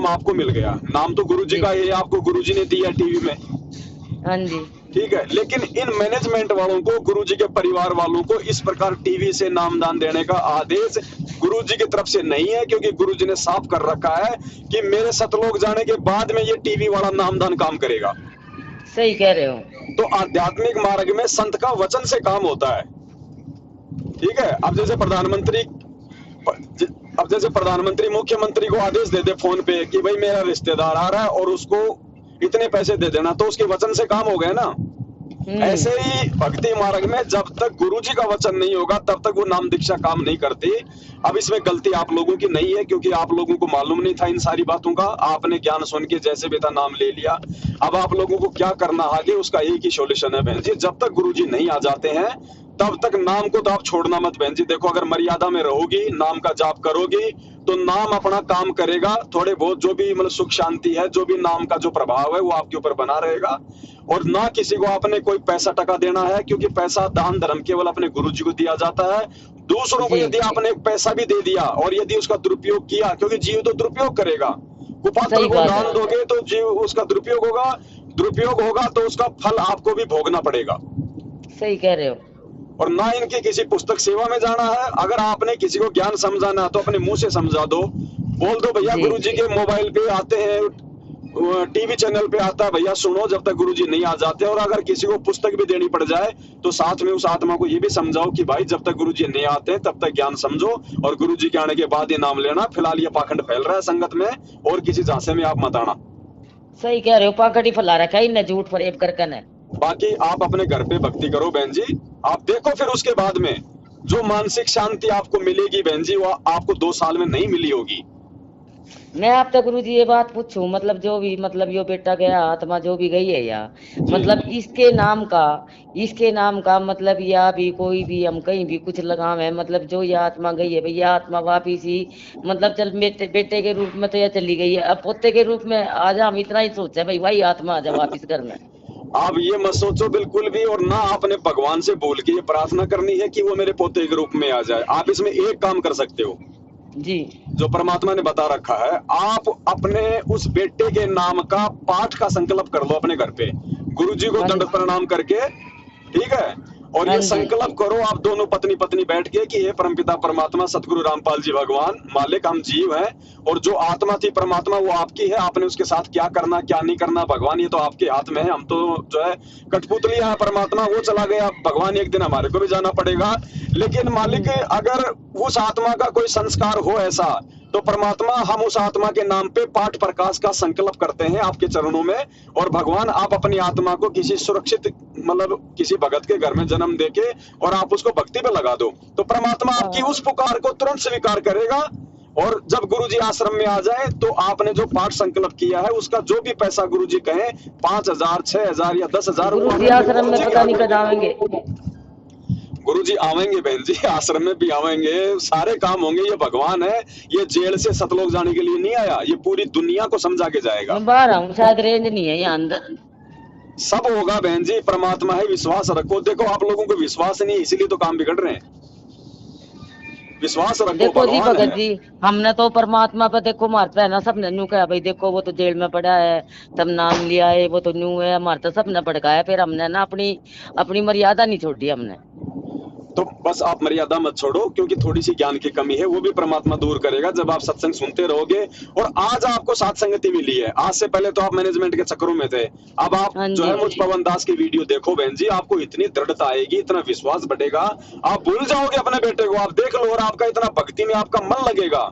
आपको मिल गया, नाम तो गुरुजी का है, आपको गुरुजी ने दिया टीवी में। हाँ जी ठीक है, लेकिन इन मैनेजमेंट वालों को, गुरुजी के परिवार वालों को इस प्रकार टीवी से नामदान देने का आदेश गुरुजी की तरफ से नहीं है, क्योंकि गुरुजी ने साफ कर रखा है कि मेरे सतलोक जाने के बाद में ये टीवी वाला नामदान काम करेगा। सही कह रहे हो। तो आध्यात्मिक मार्ग में संत का वचन से काम होता है। ठीक है, अब जैसे प्रधानमंत्री मुख्यमंत्री को आदेश दे दे फोन पे कि भाई मेरा रिश्तेदार आ रहा है और उसको इतने पैसे दे देना, तो उसके वचन से काम हो गया ना। ऐसे ही भक्ति मार्ग में जब तक गुरुजी का वचन नहीं होगा तब तक वो नाम दीक्षा काम नहीं करती। अब इसमें गलती आप लोगों की नहीं है, क्योंकि आप लोगों को मालूम नहीं था इन सारी बातों का। आपने ज्ञान सुन के जैसे भी था नाम ले लिया। अब आप लोगों को क्या करना आगे, उसका एक ही सॉल्यूशन है बहन जी। जब तक गुरुजी नहीं आ जाते हैं तब तक नाम को तो आप छोड़ना मत बहन जी। देखो अगर मर्यादा में रहोगी, नाम का जाप करोगी तो नाम अपना काम करेगा। थोड़े बहुत जो भी मतलब सुख शांति है, जो भी नाम का जो प्रभाव है वो आपके ऊपर बना रहेगा। और ना किसी को आपने कोई पैसा टका देना है, क्योंकि पैसा दान धर्म केवल अपने गुरुजी को दिया जाता है। दूसरों को यदि आपने पैसा भी दे दिया और यदि उसका दुरुपयोग किया, क्योंकि जीव तो दुरुपयोग करेगा, कुपात्र को दान दोगे तो जीव उसका दुरुपयोग होगा तो उसका फल आपको भी भोगना पड़ेगा। सही कह रहे हो। और ना इनकी किसी पुस्तक सेवा में जाना है। अगर आपने किसी को ज्ञान समझाना है तो अपने मुंह से समझा दो, बोल दो भैया गुरुजी के मोबाइल पे आते हैं, टीवी चैनल पे आता है, भैया सुनो जब तक गुरुजी नहीं आ जाते। और अगर किसी को पुस्तक भी देनी पड़ जाए तो साथ में उस आत्मा को ये भी समझाओ कि भाई जब तक गुरुजी नहीं आते हैं तब तक ज्ञान समझो और गुरुजी के आने के बाद ये नाम लेना। फिलहाल ये पाखंड फैल रहा है संगत में और किसी झांसे में आप मत आना। सही कह रहे हो, पाखंड ही फैला रखा है इन्हें झूठ फरेब करके ने। बाकी आप अपने घर पे भक्ति करो बहन जी। आप देखो फिर उसके बाद में जो मानसिक शांति आपको मिलेगी बहन जी, वो आपको 2 साल में नहीं मिली होगी। मैं आपसे गुरुजी ये बात पूछूं, मतलब जो भी मतलब यो बेटा गया आत्मा जो भी गई है या मतलब इसके नाम का मतलब या भी कोई भी हम कहीं भी कुछ लगाम है, मतलब जो ये आत्मा गई है भैया आत्मा वापिस ही मतलब चल बेटे के रूप में तो यह चली गई है, अब पोते के रूप में आजा। हम इतना ही सोचे भाई भाई आत्मा आजा वापिस करना। आप ये मत सोचो बिल्कुल भी, और ना आपने भगवान से बोल के ये प्रार्थना करनी है कि वो मेरे पोते के रूप में आ जाए। आप इसमें एक काम कर सकते हो जी, जो परमात्मा ने बता रखा है। आप अपने उस बेटे के नाम का पाठ का संकल्प कर लो अपने घर पे, गुरुजी को दंड प्रणाम करके, ठीक है। और ये संकल्प करो आप दोनों पत्नी पत्नी बैठ के कि हे परमपिता परमात्मा सतगुरु रामपाल जी भगवान मालिक, हम जीव हैं और जो आत्मा थी परमात्मा वो आपकी है। आपने उसके साथ क्या करना क्या नहीं करना भगवान ये तो आपके हाथ में है। हम तो जो है कठपुतलियां है, परमात्मा वो चला गया भगवान, एक दिन हमारे को भी जाना पड़ेगा। लेकिन मालिक अगर उस आत्मा का कोई संस्कार हो ऐसा तो परमात्मा हम उस आत्मा के नाम पे पाठ प्रकाश का संकल्प करते हैं आपके चरणों में, और भगवान आप अपनी आत्मा को किसी सुरक्षित मतलब किसी भगत के घर में जन्म देके और आप उसको भक्ति पे लगा दो, तो परमात्मा आपकी उस पुकार को तुरंत स्वीकार करेगा। और जब गुरुजी आश्रम में आ जाए तो आपने जो पाठ संकल्प किया है उसका जो भी पैसा गुरुजी कहें 5,000, 6,000 या 10,000 गुरुजी आश्रम में पता नहीं कब आवेंगे। गुरुजी आवेंगे बहन जी, आश्रम में भी आवेंगे, सारे काम होंगे। ये भगवान है, ये जेल से सतलोक जाने के लिए नहीं आया, ये पूरी दुनिया को समझा के जाएगा। मैं बाहर आऊँ, शायद रेंज नहीं है यहाँ अंदर। सब होगा बहन जी, परमात्मा है, विश्वास रखो। देखो आप लोगों को विश्वास नहीं, इसीलिए तो काम बिगड़ रहे हैं। विश्वास रखो। देखो जी भगत जी, हमने तो परमात्मा पे देखो मारता है ना, सबने न्यू कहा भाई देखो वो तो जेल में पड़ा है, तब नाम लिया है, वो तो न्यू है, हमारा तो सबने भड़काया। फिर हमने ना अपनी मर्यादा नहीं छोड़ी हमने। तो बस आप मर्यादा मत छोड़ो, क्योंकि थोड़ी सी ज्ञान की कमी है, वो भी परमात्मा दूर करेगा जब आप सत्संग सुनते रहोगे। और आज आपको साथ संगति मिली है, आज से पहले तो आप मैनेजमेंट के चक्करों में थे। अब आप जो है मुझ पवन दास की वीडियो देखो बहन जी, आपको इतनी दृढ़ता आएगी, इतना विश्वास बढ़ेगा, आप भूल जाओगे अपने बेटे को। आप देख लो, और आपका इतना भक्ति में आपका मन लगेगा।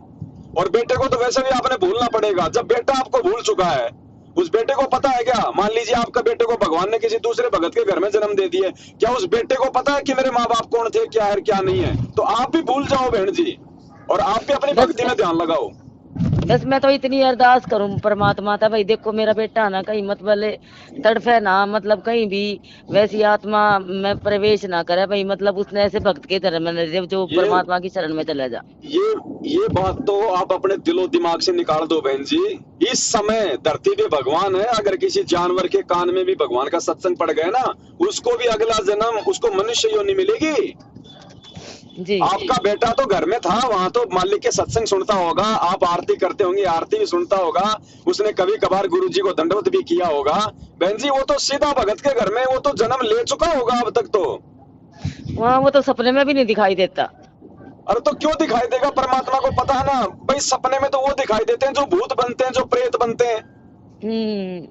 और बेटे को तो वैसे भी आपने भूलना पड़ेगा। जब बेटा आपको भूल चुका है, उस बेटे को पता है क्या, मान लीजिए आपका बेटे को भगवान ने किसी दूसरे भगत के घर में जन्म दे दिया, क्या उस बेटे को पता है कि मेरे माँ बाप कौन थे, क्या है क्या नहीं है? तो आप भी भूल जाओ बहन जी, और आप भी अपनी भक्ति में ध्यान लगाओ। बस मैं तो इतनी अरदास करूं परमात्मा था भाई, देखो मेरा बेटा ना कहीं मत बोले तड़फे ना, मतलब कहीं भी वैसी आत्मा में प्रवेश ना करे भाई, मतलब उसने ऐसे भक्त के तरह में जो परमात्मा की शरण में चला जा। ये बात तो आप अपने दिलो दिमाग से निकाल दो बहन जी। इस समय धरती पे भगवान है, अगर किसी जानवर के कान में भी भगवान का सत्संग पड़ गया ना, उसको भी अगला जन्म उसको मनुष्य योनि मिलेगी। जी। आपका बेटा तो घर में था, वहां तो मालिक के सत्संग सुनता होगा, आप आरती करते होंगे, आरती भी सुनता होगा, उसने कभी कभार गुरुजी को दंडवत भी किया होगा। बहन जी वो तो सीधा भगत के घर में वो तो जन्म ले चुका होगा अब तक तो। वहाँ वो तो सपने में भी नहीं दिखाई देता। अरे तो क्यों दिखाई देगा, परमात्मा को पता है ना भाई, सपने में तो वो दिखाई देते हैं जो भूत बनते हैं, जो प्रेत बनते हैं।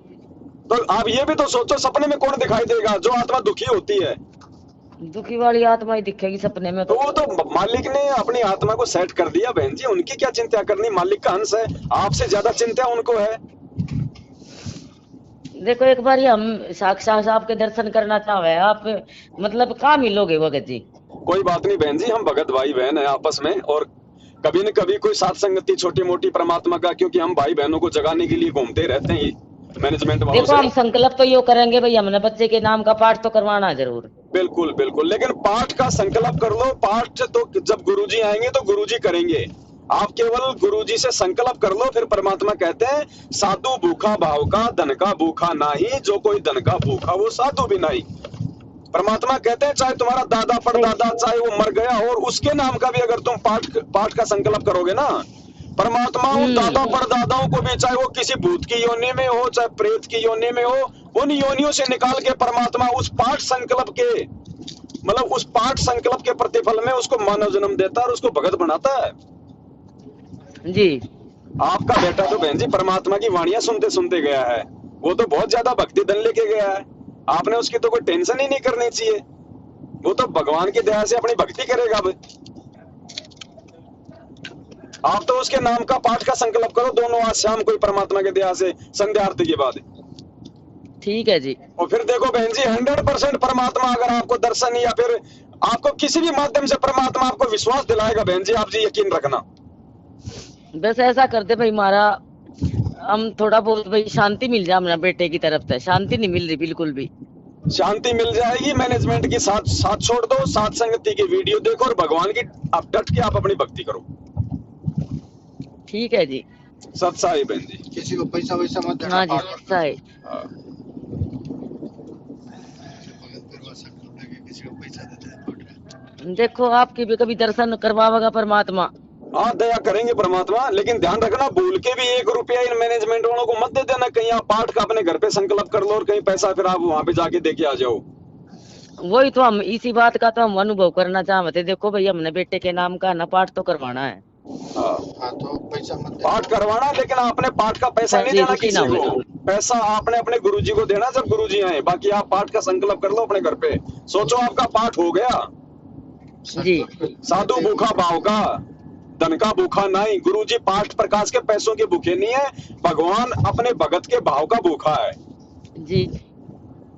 तो आप ये भी तो सोचो, सपने में कौन दिखाई देगा? जो आत्मा दुखी होती है, दुखी वाली आत्मा ही दिखेगी सपने में। तो वो तो मालिक ने अपनी आत्मा को सेट कर दिया बहन जी, उनकी क्या चिंता करनी, मालिक का अंश है, आपसे ज्यादा चिंता उनको है। देखो एक बार हम साक्षात आपके दर्शन करना चाहे, आप मतलब कहाँ मिलोगे भगत जी? कोई बात नहीं बहन जी, हम भगत भाई बहन है आपस में, और कभी न कभी कोई साथ संगति छोटी मोटी परमात्मा का, क्योंकि हम भाई बहनों को जगाने के लिए घूमते रहते हैं मैनेजमेंट वालों से। देखो हम संकल्प तो यो करेंगे भाई, हमने बच्चे के नाम का पाठ तो करवाना जरूर। बिल्कुल बिल्कुल, लेकिन पाठ का संकल्प कर लो। पाठ तो जब गुरुजी आएंगे तो गुरुजी करेंगे, आप केवल गुरुजी से संकल्प कर लो। फिर परमात्मा कहते हैं साधु भूखा भाव का, धन का भूखा नहीं, जो कोई धन का भूखा वो साधु भी नहीं। परमात्मा कहते हैं चाहे तुम्हारा दादा परदादा चाहे वो मर गया और उसके नाम का भी अगर तुम पाठ का संकल्प करोगे ना, परमात्मा उन दादा परदादाओं को भी, चाहे वो किसी भूत की योनि में हो चाहे प्रेत की योनि में हो, उन योनियों से निकाल के परमात्मा उस पाठ संकल्प के मतलब उस पाठ संकल्प के प्रतिफल में उसको मानव जन्म देता है और उसको भगत बनाता है जी। आपका बेटा तो बहन जी परमात्मा की वाणियां सुनते सुनते गया है, वो तो बहुत ज्यादा भक्ति धन लेके गया है। आपने उसकी तो कोई टेंशन ही नहीं करनी चाहिए, वो तो भगवान की दया से अपनी भक्ति करेगा। आप तो उसके नाम का पाठ का संकल्प करो दोनों आज शाम को परमात्मा की दया से संध्या आरती के बाद। ठीक है जी। और फिर देखो बहन जी 100% परमात्मा अगर आपको दर्शन या फिर आपको किसी भी माध्यम से परमात्मा आपको विश्वास दिलाएगा बहन जी, आप जी यकीन रखना। बस ऐसा करते भाई, हमारा हम थोड़ा बहुत भाई शांति मिल जाए हमारे बेटे की तरफ से। शांति नहीं मिल रही बिल्कुल भी। शांति मिल जाएगी, मैनेजमेंट की साथ छोड़ दो, साथ संगति की वीडियो देखो और भगवान की आप डट के आप अपनी भक्ति करो। ठीक है जी। सत्साई बहन जी। किसी को पैसा वैसा मत देना। हाँ जी सत्साई। किसी को पैसा देते। देखो आपकी भी कभी दर्शन करवाएगा परमात्मा। हाँ दया करेंगे परमात्मा, लेकिन ध्यान रखना भूल के भी 1 रुपया इन मैनेजमेंट वालों को मत दे देना। कहीं आप पाठ का अपने घर पे संकल्प कर लो और कहीं पैसा फिर आप वहां पे जाके दे के आ जाओ। वही तो हम इसी बात का तो हम अनुभव करना चाहते। देखो भाई हमने बेटे के नाम का ना पाठ तो करवाना है। हाँ तो पैसा मत देना। पाठ करवाना, लेकिन आपने पाठ का पैसा नहीं देना किसी को, पैसा आपने अपने गुरुजी को देना जब गुरुजी आए। बाकी आप पाठ का संकल्प कर लो अपने घर पे, सोचो आपका पाठ हो गया जी। साधु भूखा भाव का, धन का भूखा नहीं, गुरुजी पाठ प्रकाश के पैसों के भूखे नहीं है, भगवान अपने भगत के भाव का भूखा है जी।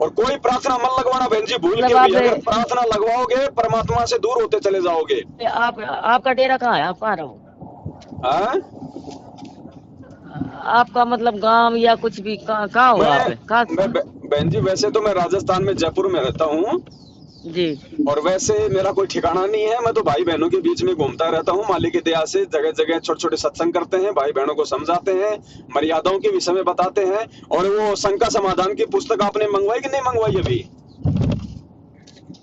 और कोई प्रार्थना मत लगवाना बहन जी, भूल के भी अगर प्रार्थना लगवाओगे परमात्मा से दूर होते चले जाओगे। आपका डेरा कहाँ है, आप कहाँ रहो? आपका मतलब गांव या कुछ भी कहाँ हो आप? बहन जी वैसे तो मैं राजस्थान में जयपुर में रहता हूँ जी, और वैसे मेरा कोई ठिकाना नहीं है, मैं तो भाई बहनों के बीच में घूमता रहता हूँ। मालिक की दया से जगह जगह छोटे छोटे सत्संग करते हैं, भाई बहनों को समझाते हैं, मर्यादाओं के विषय में बताते हैं। और वो शंका समाधान की पुस्तक आपने मंगवाई कि नहीं मंगवाई अभी?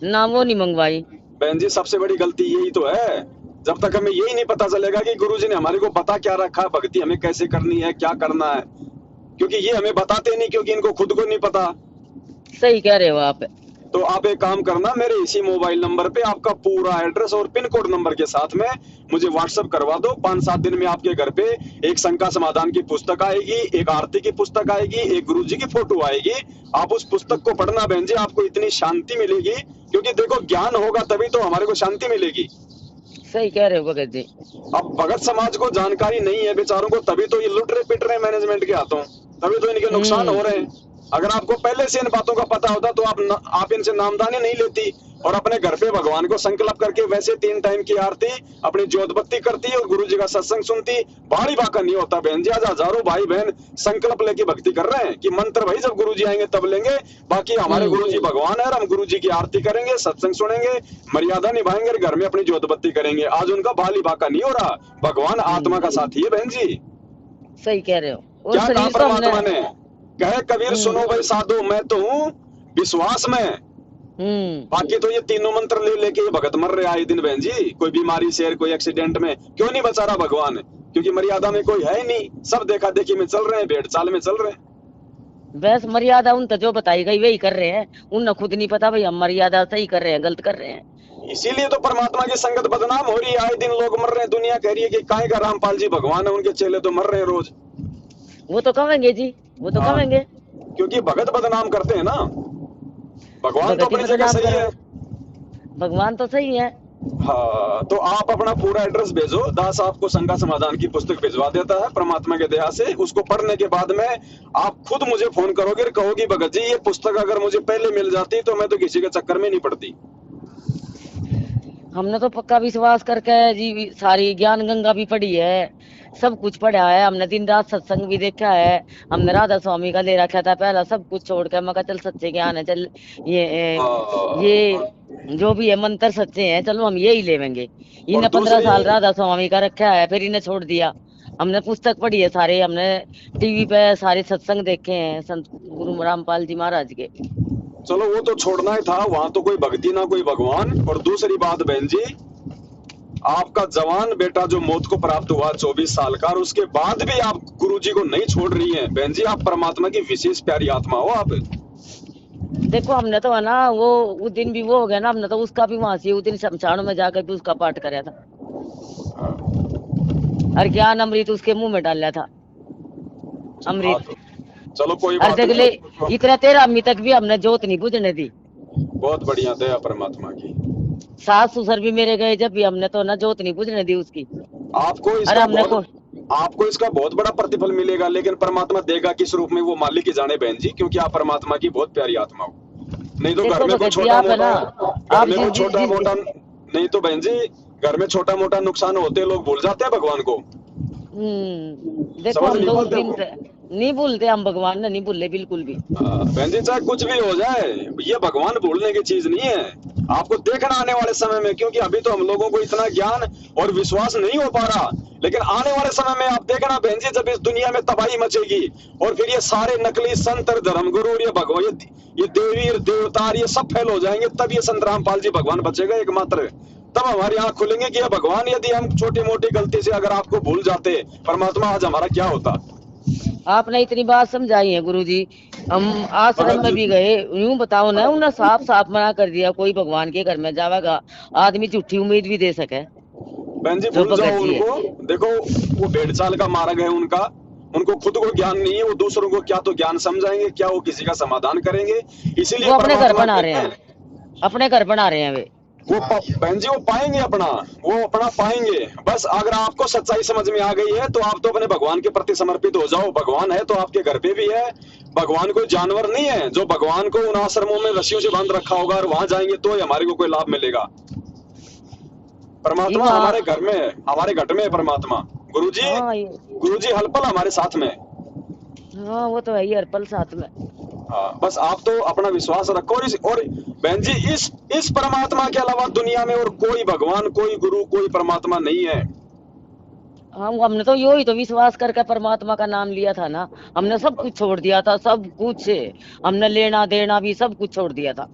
ना वो नहीं मंगवाई बहन जी, सबसे बड़ी गलती यही तो है, जब तक हमें यही नहीं पता चलेगा कि गुरुजी ने हमारे को बता क्या रखा है, भक्ति हमें कैसे करनी है, क्या करना है, क्योंकि ये हमें बताते नहीं, क्योंकि इनको खुद को नहीं पता। सही कह रहे हो आप। तो आप एक काम करना, मेरे इसी मोबाइल नंबर पे आपका पूरा एड्रेस और पिन कोड नंबर के साथ में मुझे व्हाट्सएप करवा दो। 5-7 दिन में आपके घर पे एक शंका समाधान की पुस्तक आएगी, एक आरती की पुस्तक आएगी, एक गुरुजी की फोटो आएगी। आप उस पुस्तक को पढ़ना बहन जी, आपको इतनी शांति मिलेगी, क्योंकि देखो ज्ञान होगा तभी तो हमारे को शांति मिलेगी। सही कह रहे हो भगत जी। अब भगत समाज को जानकारी नहीं है बेचारों को, तभी तो ये लुट रहे पिट रहे मैनेजमेंट के हाथों, तभी तो इनके नुकसान हो रहे हैं। अगर आपको पहले से इन बातों का पता होता तो आप इनसे नामदानी नहीं लेती और अपने घर पे भगवान को संकल्प करके वैसे 3 टाइम की आरती अपनी ज्योत बत्ती करती और गुरुजी का सत्संग सुनती। भारी बाका नहीं होता बहन जी। आज हजारों भाई बहन संकल्प लेके भक्ति कर रहे हैं कि मंत्र भाई जब गुरुजी आएंगे तब लेंगे, बाकी हमारे गुरुजी भगवान है और हम गुरुजी की आरती करेंगे, सत्संग सुनेंगे, मर्यादा निभाएंगे, घर में अपनी ज्योत बत्ती करेंगे। आज उनका भारी बाका नहीं हो रहा, भगवान आत्मा का साथी है बहन जी। सही कह रहे हो। क्या कहा परमात्मा ने? कहे कबीर सुनो भाई साधो, मैं तो हूँ विश्वास में। बाकी तो ये तीनों मंत्र ले लेके ये भगत मर रहे आए दिन बहन जी, कोई बीमारी से, कोई एक्सीडेंट में, क्यों नहीं बचा रहा भगवान? क्योंकि मर्यादा में कोई है ही नहीं, सब देखा देखी में चल रहे हैं, भेड़ चाल में चल रहे हैं। बस मर्यादा उन तो जो बताई गई वही कर रहे हैं, उन्हें खुद नहीं पता भाई हम मर्यादा सही कर रहे हैं गलत कर रहे हैं। इसीलिए तो परमात्मा की संगत बदनाम हो रही है, आए दिन लोग मर रहे हैं। दुनिया कह रही है कि काहे का रामपाल जी भगवान है, उनके चेले तो मर रहे हैं रोज। वो तो कहेंगे जी, वो तो कहेंगे, क्योंकि भगत बदनाम करते हैं ना। भगवान तो अपनी जगह सही है, भगवान तो सही है। हाँ, तो आप अपना पूरा एड्रेस भेजो, दास आपको शंका समाधान की पुस्तक भिजवा देता है परमात्मा के दया से। उसको पढ़ने के बाद में आप खुद मुझे फोन करोगे, कहोगी भगत जी ये पुस्तक अगर मुझे पहले मिल जाती तो मैं तो किसी के चक्कर में नहीं पड़ती। हमने तो पक्का विश्वास करके जी सारी ज्ञान गंगा भी पढ़ी है, सब कुछ पढ़ा है हमने, दिन रात सत्संग भी देखा है हमने, राधा स्वामी का ले रखा था पहला, सब कुछ छोड़ कर मैं चल सच्चे ज्ञान है, चल ये जो भी है मंत्र सच्चे हैं, चलो हम यही लेवेंगे। इन्हें 15 साल राधा स्वामी का रखा है, फिर इन्हें छोड़ दिया। हमने पुस्तक पढ़ी है सारे, हमने टीवी पे सारे सत्संग देखे हैं संत गुरु रामपाल जी महाराज के। चलो वो तो छोड़ना ही था, वहां तो कोई भक्ति ना कोई भगवान। और दूसरी बात बहन जी, आपका जवान बेटा जो मौत को प्राप्त हुआ 24 साल का, और उसके बाद भी आप गुरुजी को नहीं छोड़ रही हैं बहन जी, आप परमात्मा की विशेष प्यारी आत्मा हो आप। देखो हमने तो है ना वो उस दिन भी वो हो गया ना, हमने तो उसका भी वहां से उस दिन शमशान में जाकर भी उसका पाठ कराया था और ज्ञान अमृत उसके मुंह में डाला था अमृत। चलो कोई बात नहीं, इतना 13 अम्मी तक भी हमने जोत नहीं बुझने दी। बहुत बढ़िया दया परमात्मा की। सास ससुर भी मेरे गए जब भी, हमने तो ना जोत नहीं बुझने दी उसकी। आपको इसका बहुत बड़ा प्रतिफल मिलेगा, लेकिन परमात्मा देगा किस रूप में वो मालिक ही जाने बहन जी, क्योंकि आप परमात्मा की बहुत प्यारी आत्मा हो। नहीं तो घर में कोई छोटा मोटा नहीं तो बहन जी घर में छोटा मोटा नुकसान होते लोग भूल जाते हैं भगवान को। देखो हम तो उस दिन नहीं भूलते, हम भगवान ने नहीं भूले बिल्कुल भी। बहन जी चाहे कुछ भी हो जाए, ये भगवान भूलने की चीज नहीं है। आपको देखना आने वाले समय में, क्योंकि अभी तो हम लोगों को इतना ज्ञान और विश्वास नहीं हो पा रहा, लेकिन आने वाले समय में आप देखना बहन जी, जब इस दुनिया में तबाही मचेगी और फिर ये सारे नकली संत धर्मगुरु और ये भगवान, ये देवी देवता ये सब फेल हो जाएंगे, तब ये संत रामपाल जी भगवान बचेगा एकमात्र। तब हमारी आंख खुलेंगे कि ये भगवान, यदि हम छोटी मोटी गलती से अगर आपको भूल जाते परमात्मा, आज हमारा क्या होता। आपने इतनी बात समझाई है गुरुजी, हम आश्रम में भी गए, यूं बताओ ना, उन्हें साफ साफ मना कर दिया कोई भगवान के घर में जाएगा आदमी झूठी उम्मीद भी दे सके। बहन जी भूल जाओ उनको, देखो वो भेड़ चाल का मार्ग है उनका, उनको खुद को ज्ञान नहीं है, वो दूसरों को क्या तो ज्ञान समझाएंगे, क्या वो किसी का समाधान करेंगे। इसीलिए अपने घर बना रहे हैं, अपने घर बना रहे हैं वे। वो बहन जी वो पाएंगे अपना, वो अपना पाएंगे। बस अगर आपको सच्चाई समझ में आ गई है तो आप तो अपने भगवान के प्रति समर्पित हो जाओ। भगवान है तो आपके घर पे भी है। भगवान कोई जानवर नहीं है जो भगवान को उन आश्रमों में रस्सियों से बांध रखा होगा और वहां जाएंगे तो ही हमारे को कोई लाभ मिलेगा। परमात्मा हमारे घर में है, हमारे घट में है परमात्मा। गुरुजी हर पल हमारे साथ में। हाँ वो तो है ही, हर पल साथ में। हाँ बस आप तो अपना विश्वास रखो। और बहन जी इस परमात्मा के अलावा दुनिया में और कोई भगवान, कोई गुरु, कोई परमात्मा नहीं है। हाँ हमने तो यो ही तो विश्वास करके परमात्मा का नाम लिया था ना। हमने सब कुछ छोड़ दिया था, सब कुछ हमने लेना देना भी सब कुछ छोड़ दिया था।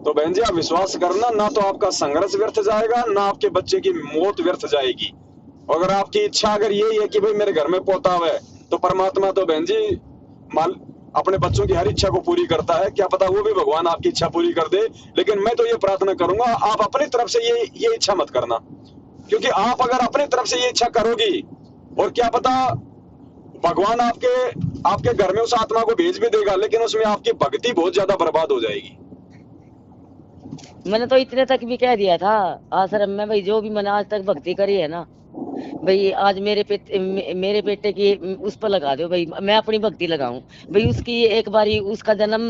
तो बहन जी आप विश्वास करना, ना तो आपका संघर्ष व्यर्थ जाएगा, ना आपके बच्चे की मौत व्यर्थ जाएगी। अगर आपकी इच्छा अगर यही है कि भाई मेरे घर में पोता है, तो परमात्मा तो बहन जी अपने बच्चों की हर इच्छा को पूरी करता है। क्या पता वो भी भगवान आपकी इच्छा पूरी कर दे। लेकिन मैं तो ये प्रार्थना करूंगा आप अपनी तरफ से ये इच्छा मत करना, क्योंकि आप अगर अपनी तरफ से ये इच्छा करोगी और क्या पता भगवान आपके घर में उस आत्मा को भेज भी देगा, लेकिन उसमें आपकी भक्ति बहुत ज्यादा बर्बाद हो जाएगी। मैंने तो इतने तक भी कह दिया था आश्रम में, भाई जो भी मैंने आज तक भक्ति करी है ना भाई, आज मेरे बेटे की उस पर लगा दो भाई, मैं अपनी भक्ति लगाऊं भाई, उसकी एक बारी उसका जन्म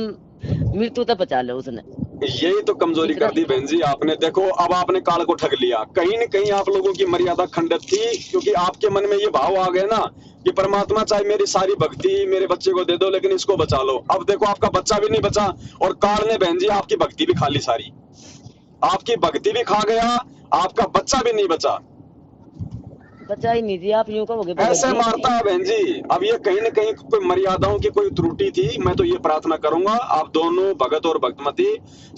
मृत्यु तक बचा लो उसने। यही तो कमजोरी कर दी बहन जी आपने। देखो अब आपने काल को ठग लिया। कहीं न कहीं आप लोगों की मर्यादा खंडित थी, क्योंकि आपके मन में ये भाव आ गए ना कि परमात्मा चाहे मेरी सारी भक्ति मेरे बच्चे को दे दो लेकिन इसको बचा लो। अब देखो आपका बच्चा भी नहीं बचा और काल ने बहन जी आपकी भक्ति भी खा ली सारी। आपकी भक्ति भी खा गया, आपका बच्चा भी नहीं बचा। बचा ही नहीं दिया, आप यूं कहोगे ऐसे मारता है बहन जी। अब ये कहीं न कहीं कोई मर्यादाओं की कोई त्रुटि थी। मैं तो ये प्रार्थना करूंगा आप दोनों भगत और भक्तमती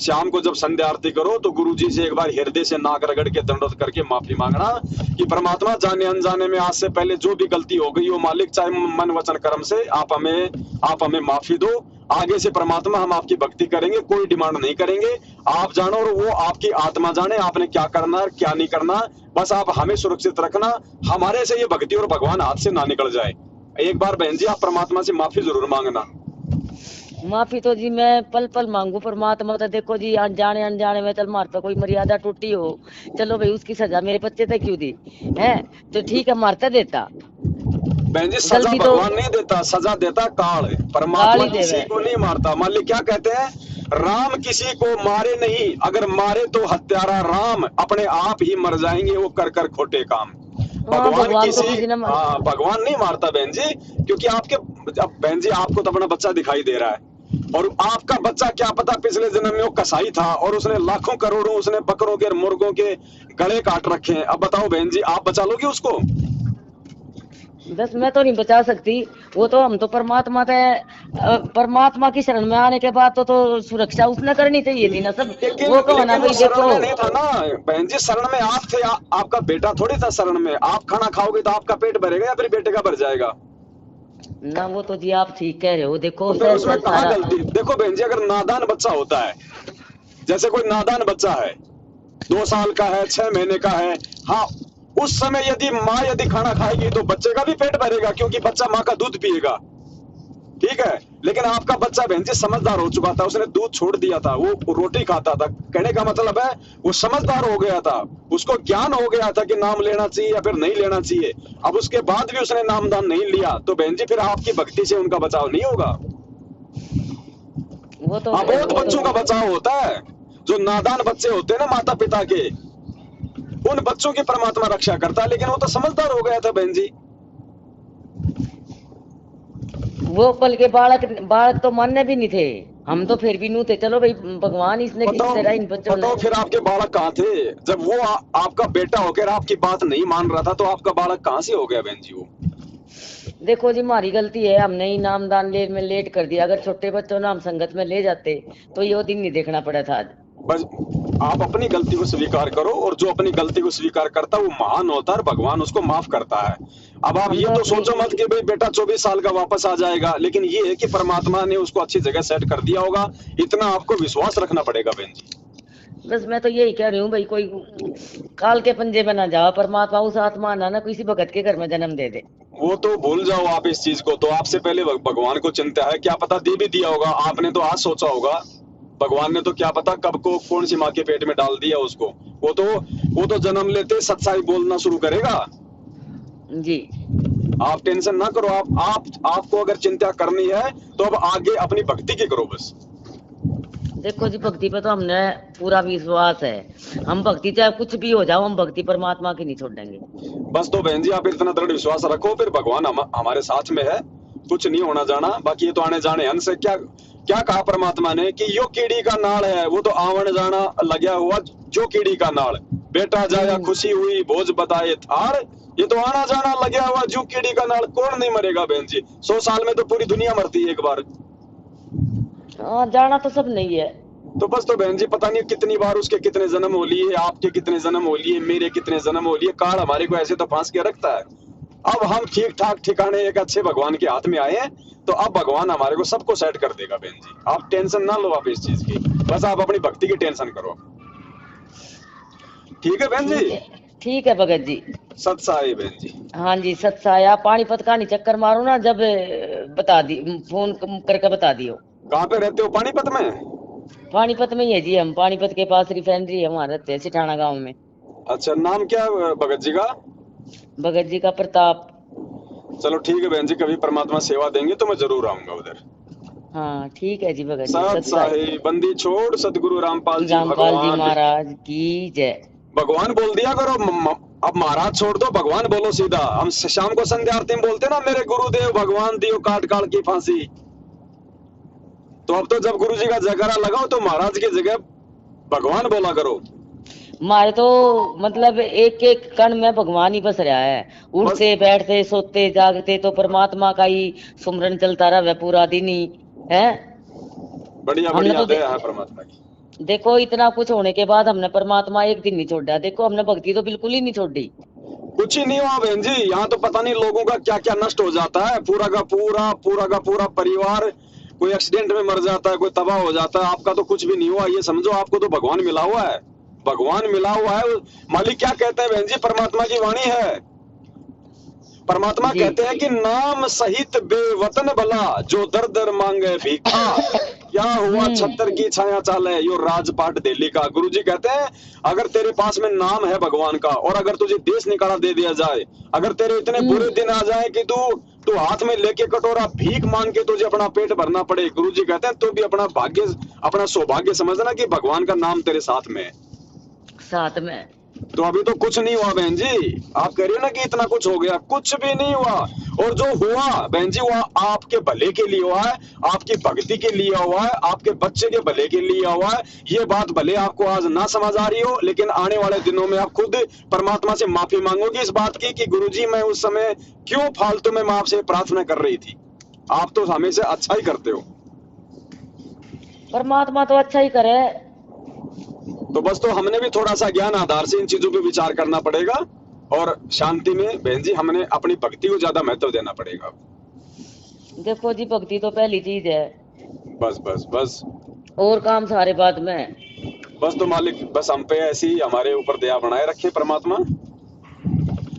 शाम को जब संध्या आरती करो तो गुरुजी से एक बार हृदय से नाक रगड़ के दंडवत करके माफी मांगना कि परमात्मा जाने अनजाने में आज से पहले जो भी गलती हो गई हो मालिक, चाहे मन वचन कर्म से, आप हमें माफी दो। आगे से परमात्मा हम आपकी भक्ति करेंगे, कोई डिमांड नहीं करेंगे। आप जानो और वो आपकी आत्मा जाने आपने क्या करना है क्या नहीं करना। बस आप हमें सुरक्षित रखना, हमारे से ये भक्ति और भगवान हाथ से ना निकल जाए। एक बार बहन जी आप परमात्मा से माफी जरूर मांगना। माफी तो जी मैं पल पल मांगू परमात्मा। तो देखो जी अनजाने अनजाने में चल मारता कोई मर्यादा टूटी हो, चलो भाई उसकी सजा मेरे बच्चे तक क्यों दी है, तो ठीक है मारता देता। बहन जी सजा भगवान नहीं देता, सजा देता काल। परमात्मा किसी को नहीं मारता। मान ली क्या कहते हैं, राम किसी को मारे नहीं, अगर मारे तो हत्यारा राम अपने आप ही मर जाएंगे वो कर कर खोटे काम। भगवान भगवान नहीं मारता बहन जी, क्योंकि आपके बहन जी आपको तो अपना बच्चा दिखाई दे रहा है और आपका बच्चा क्या पता पिछले जन्म में वो कसाई था और उसने लाखों करोड़ों उसने बकरों के मुर्गों के गले काट रखे हैं। अब बताओ बहन जी आप बचा लोगे उसको? बस मैं तो नहीं बचा सकती, वो तो हम तो परमात्मा की शरण में आने के बाद तो सुरक्षा उसने करनी चाहिए थी ना सब। वो कहो ना भाई देखो नहीं था ना बहन जी, शरण में आप थे, आपका बेटा थोड़ी था शरण में। आप खाना खाओगे तो आपका पेट भरेगा या फिर बेटे का भर जाएगा ना? वो तो जी आप ठीक कह रहे हो। देखो तो उसमें कहाँ गलती? देखो बहन जी अगर नादान बच्चा होता है, जैसे कोई नादान बच्चा है 2 साल का है 6 महीने का है, हाँ उस समय यदि माँ यदि खाना खाएगी तो बच्चे का भी पेट भरेगा, क्योंकि बच्चा माँ का दूध पिएगा, ठीक है। लेकिन आपका बच्चा बहन जी समझदार हो चुका था, उसने दूध छोड़ दिया था, वो रोटी खाता था। कहने का मतलब है वो समझदार हो गया था, उसको ज्ञान हो गया था कि नाम लेना चाहिए या फिर नहीं लेना चाहिए। अब उसके बाद भी उसने नामदान नहीं लिया तो बहन जी फिर आपकी भक्ति से उनका बचाव नहीं होगा। वो तो बहुत बच्चों का बचाव होता है, जो नादान बच्चे होते हैं ना माता पिता के, उन बच्चों की परमात्मा रक्षा करता है। लेकिन वो तो समझदार हो गया था बहन जी। वो पल के बालक तो मानने भी नहीं थे, हम तो फिर भी नू थे। चलो भाई भगवान इसने किस तरह इन बच्चों ने। फिर आपके बालक कहाँ थे जब वो आपका बेटा होकर आपकी बात नहीं मान रहा था? तो आपका बालक कहाँ से हो गया बहन जी? वो देखो जी हमारी गलती है, हमने ही नामदान में लेट कर दिया। अगर छोटे बच्चों ने हम संगत में ले जाते तो ये दिन नहीं देखना पड़ा था आज। बस आप अपनी गलती को स्वीकार करो, और जो अपनी गलती को स्वीकार करता है वो महान होता है, भगवान उसको माफ करता है। अब आप ये तो सोचो मत कि भाई बेटा 24 साल का वापस आ जाएगा, लेकिन ये है कि परमात्मा ने उसको अच्छी जगह सेट कर दिया होगा, इतना आपको विश्वास रखना पड़ेगा बहन जी। बस मैं तो यही कह रही हूँ भाई कोई काल के पंजे में ना जाओ, परमात्मा उस आत्मा ना किसी भगत के घर में जन्म दे दे। वो तो भूल जाओ आप इस चीज को, तो आपसे पहले भगवान को चिंता है, क्या पता दे भी दिया होगा, आपने तो आज सोचा होगा। भगवान ने तो क्या पता कब को कौन सी माँ के पेट में डाल दिया उसको। वो तो जन्म लेते सच्चाई बोलना शुरू करेगा। जी आप टेंशन ना करो। आपको अगर चिंता करनी है तो अब आगे अपनी भक्ति की करो बस। देखो जी, भक्ति पे तो हमने पूरा विश्वास है। हम भक्ति चाहे कुछ भी हो जाओ, हम भक्ति परमात्मा की नहीं छोड़ेंगे। बस तो बहन जी आप इतना दृढ़ विश्वास रखो, फिर भगवान हमारे साथ में है, कुछ नहीं होना जाना। बाकी ये तो आने जाने हंस से क्या कहा परमात्मा ने कि यो कीड़ी का नाड़ है, वो तो आवन जाना लगा हुआ जो कीड़ी का नाड़। बेटा जाया खुशी हुई भोज बताए थाड़, ये तो आना जाना लगा हुआ जो कीड़ी का नाड़। कौन नहीं मरेगा बहन जी? 100 साल में तो पूरी दुनिया मरती है एक बार। हाँ, जाना तो सब नहीं है। तो बस तो बहन जी पता नहीं कितनी बार उसके कितने जन्म हो लिए, आपके कितने जन्म हो लिए, मेरे कितने जन्म हो लिए। काल हमारे को ऐसे तो फांस के रखता है। अब हम ठीक ठाक ठिकाने एक अच्छे भगवान के हाथ में आए हैं, तो अब भगवान हमारे को सबको सेट कर देगा बहन जी। आप टेंशन ना लो आप इस चीज की, बस आप अपनी भक्ति की टेंशन करो। ठीक है बहन जी? ठीक है भगत जी। सत्साई बहन जी। हाँ जी, सत्साई। आप पानीपत का नहीं चक्कर मारो ना, जब बता दी, फोन करके बता दियो। कहाँ पे रहते हो? पानीपत में? पानीपत में ही है जी, हम पानीपत के पास रिफाइनरी है, वहाँ रहते हैं सिठाना गांव में। अच्छा, नाम क्या है भगत जी का? भगत जी का प्रताप। चलो ठीक है बहन जी, कभी परमात्मा सेवा देंगे तो मैं जरूर आऊंगा उधर। हाँ ठीक है जी भगत जी। सत्साई बंदी छोड़ सतगुरु रामपाल जी महाराज की जय। भगवान बोल दिया करो, अब महाराज छोड़ दो, भगवान बोलो सीधा। हम शाम को संध्या आरती में बोलते ना, मेरे गुरुदेव भगवान दियो काट काट की फांसी। तो अब तो जब गुरु जी का जयकारा लगाओ तो महाराज की जगह भगवान बोला करो। हमारे तो मतलब एक एक कण में भगवान ही बस रहा है। उठते बैठते सोते जागते तो परमात्मा का ही सुमरन चलता रहा पूरा दिन ही है। बढ़िया बढ़िया दया है परमात्मा की। देखो इतना कुछ होने के बाद हमने परमात्मा एक दिन नहीं छोड़ा। देखो हमने भक्ति तो बिल्कुल ही नहीं छोड़ी। कुछ ही नहीं हुआ बहन जी, यहाँ तो पता नहीं लोगों का क्या क्या नष्ट हो जाता है। पूरा का पूरा परिवार कोई एक्सीडेंट में मर जाता है, कोई तबाह हो जाता है। आपका तो कुछ भी नहीं हुआ, ये समझो आपको तो भगवान मिला हुआ है। भगवान मिला हुआ है। मालिक क्या कहते हैं बहन जी? परमात्मा की वाणी है। परमात्मा कहते हैं कि नाम सहित बेवतन भला, जो दर दर मांगे भीखा। क्या हुआ 76 की छाया चाले यो राजपाट दिल्ली का। गुरु जी कहते हैं अगर तेरे पास में नाम है भगवान का, और अगर तुझे देश निकाला दे दिया जाए, अगर तेरे इतने बुरे दिन आ जाए कि तू हाथ में लेके कटोरा भीख मांग के तुझे अपना पेट भरना पड़े, गुरु जी कहते हैं तो भी अपना भाग्य, अपना सौभाग्य समझना कि भगवान का नाम तेरे साथ में है। साथ में तो अभी तो कुछ नहीं हुआ बहन जी। आप कह रहे हो ना कि इतना कुछ हो गया, कुछ भी नहीं हुआ। और जो हुआ बहन जी वो आपके भले के लिए हुआ है, आपकी भक्ति के लिए हुआ है, आपके बच्चे के भले के लिए हुआ है। ये बात भले आपको आज ना समझ आ रही हो, लेकिन आने वाले दिनों में आप खुद परमात्मा से माफी मांगोगे इस बात की कि गुरुजी मैं उस समय क्यों फालतू में मैं आपसे प्रार्थना कर रही थी। आप तो हमेशा अच्छा ही करते हो। परमात्मा तो अच्छा ही करे। तो बस तो हमने भी थोड़ा सा ज्ञान आधार से इन चीजों पे विचार करना पड़ेगा, और शांति में बहन जी हमने अपनी भक्ति को ज्यादा महत्व देना पड़ेगा। देखो जी भक्ति तो पहली चीज है। बस बस बस और काम सारे बाद में। बस तो मालिक बस हम पे ऐसी हमारे ऊपर दया बनाए रखे परमात्मा।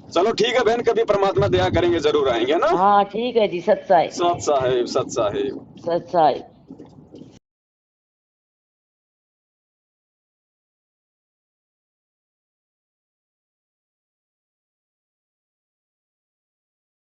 चलो ठीक है बहन, कभी परमात्मा दया करेंगे जरूर आएंगे ना। हाँ ठीक है जी। सत साहिब सत साहिब सत साहिब सत साहिब।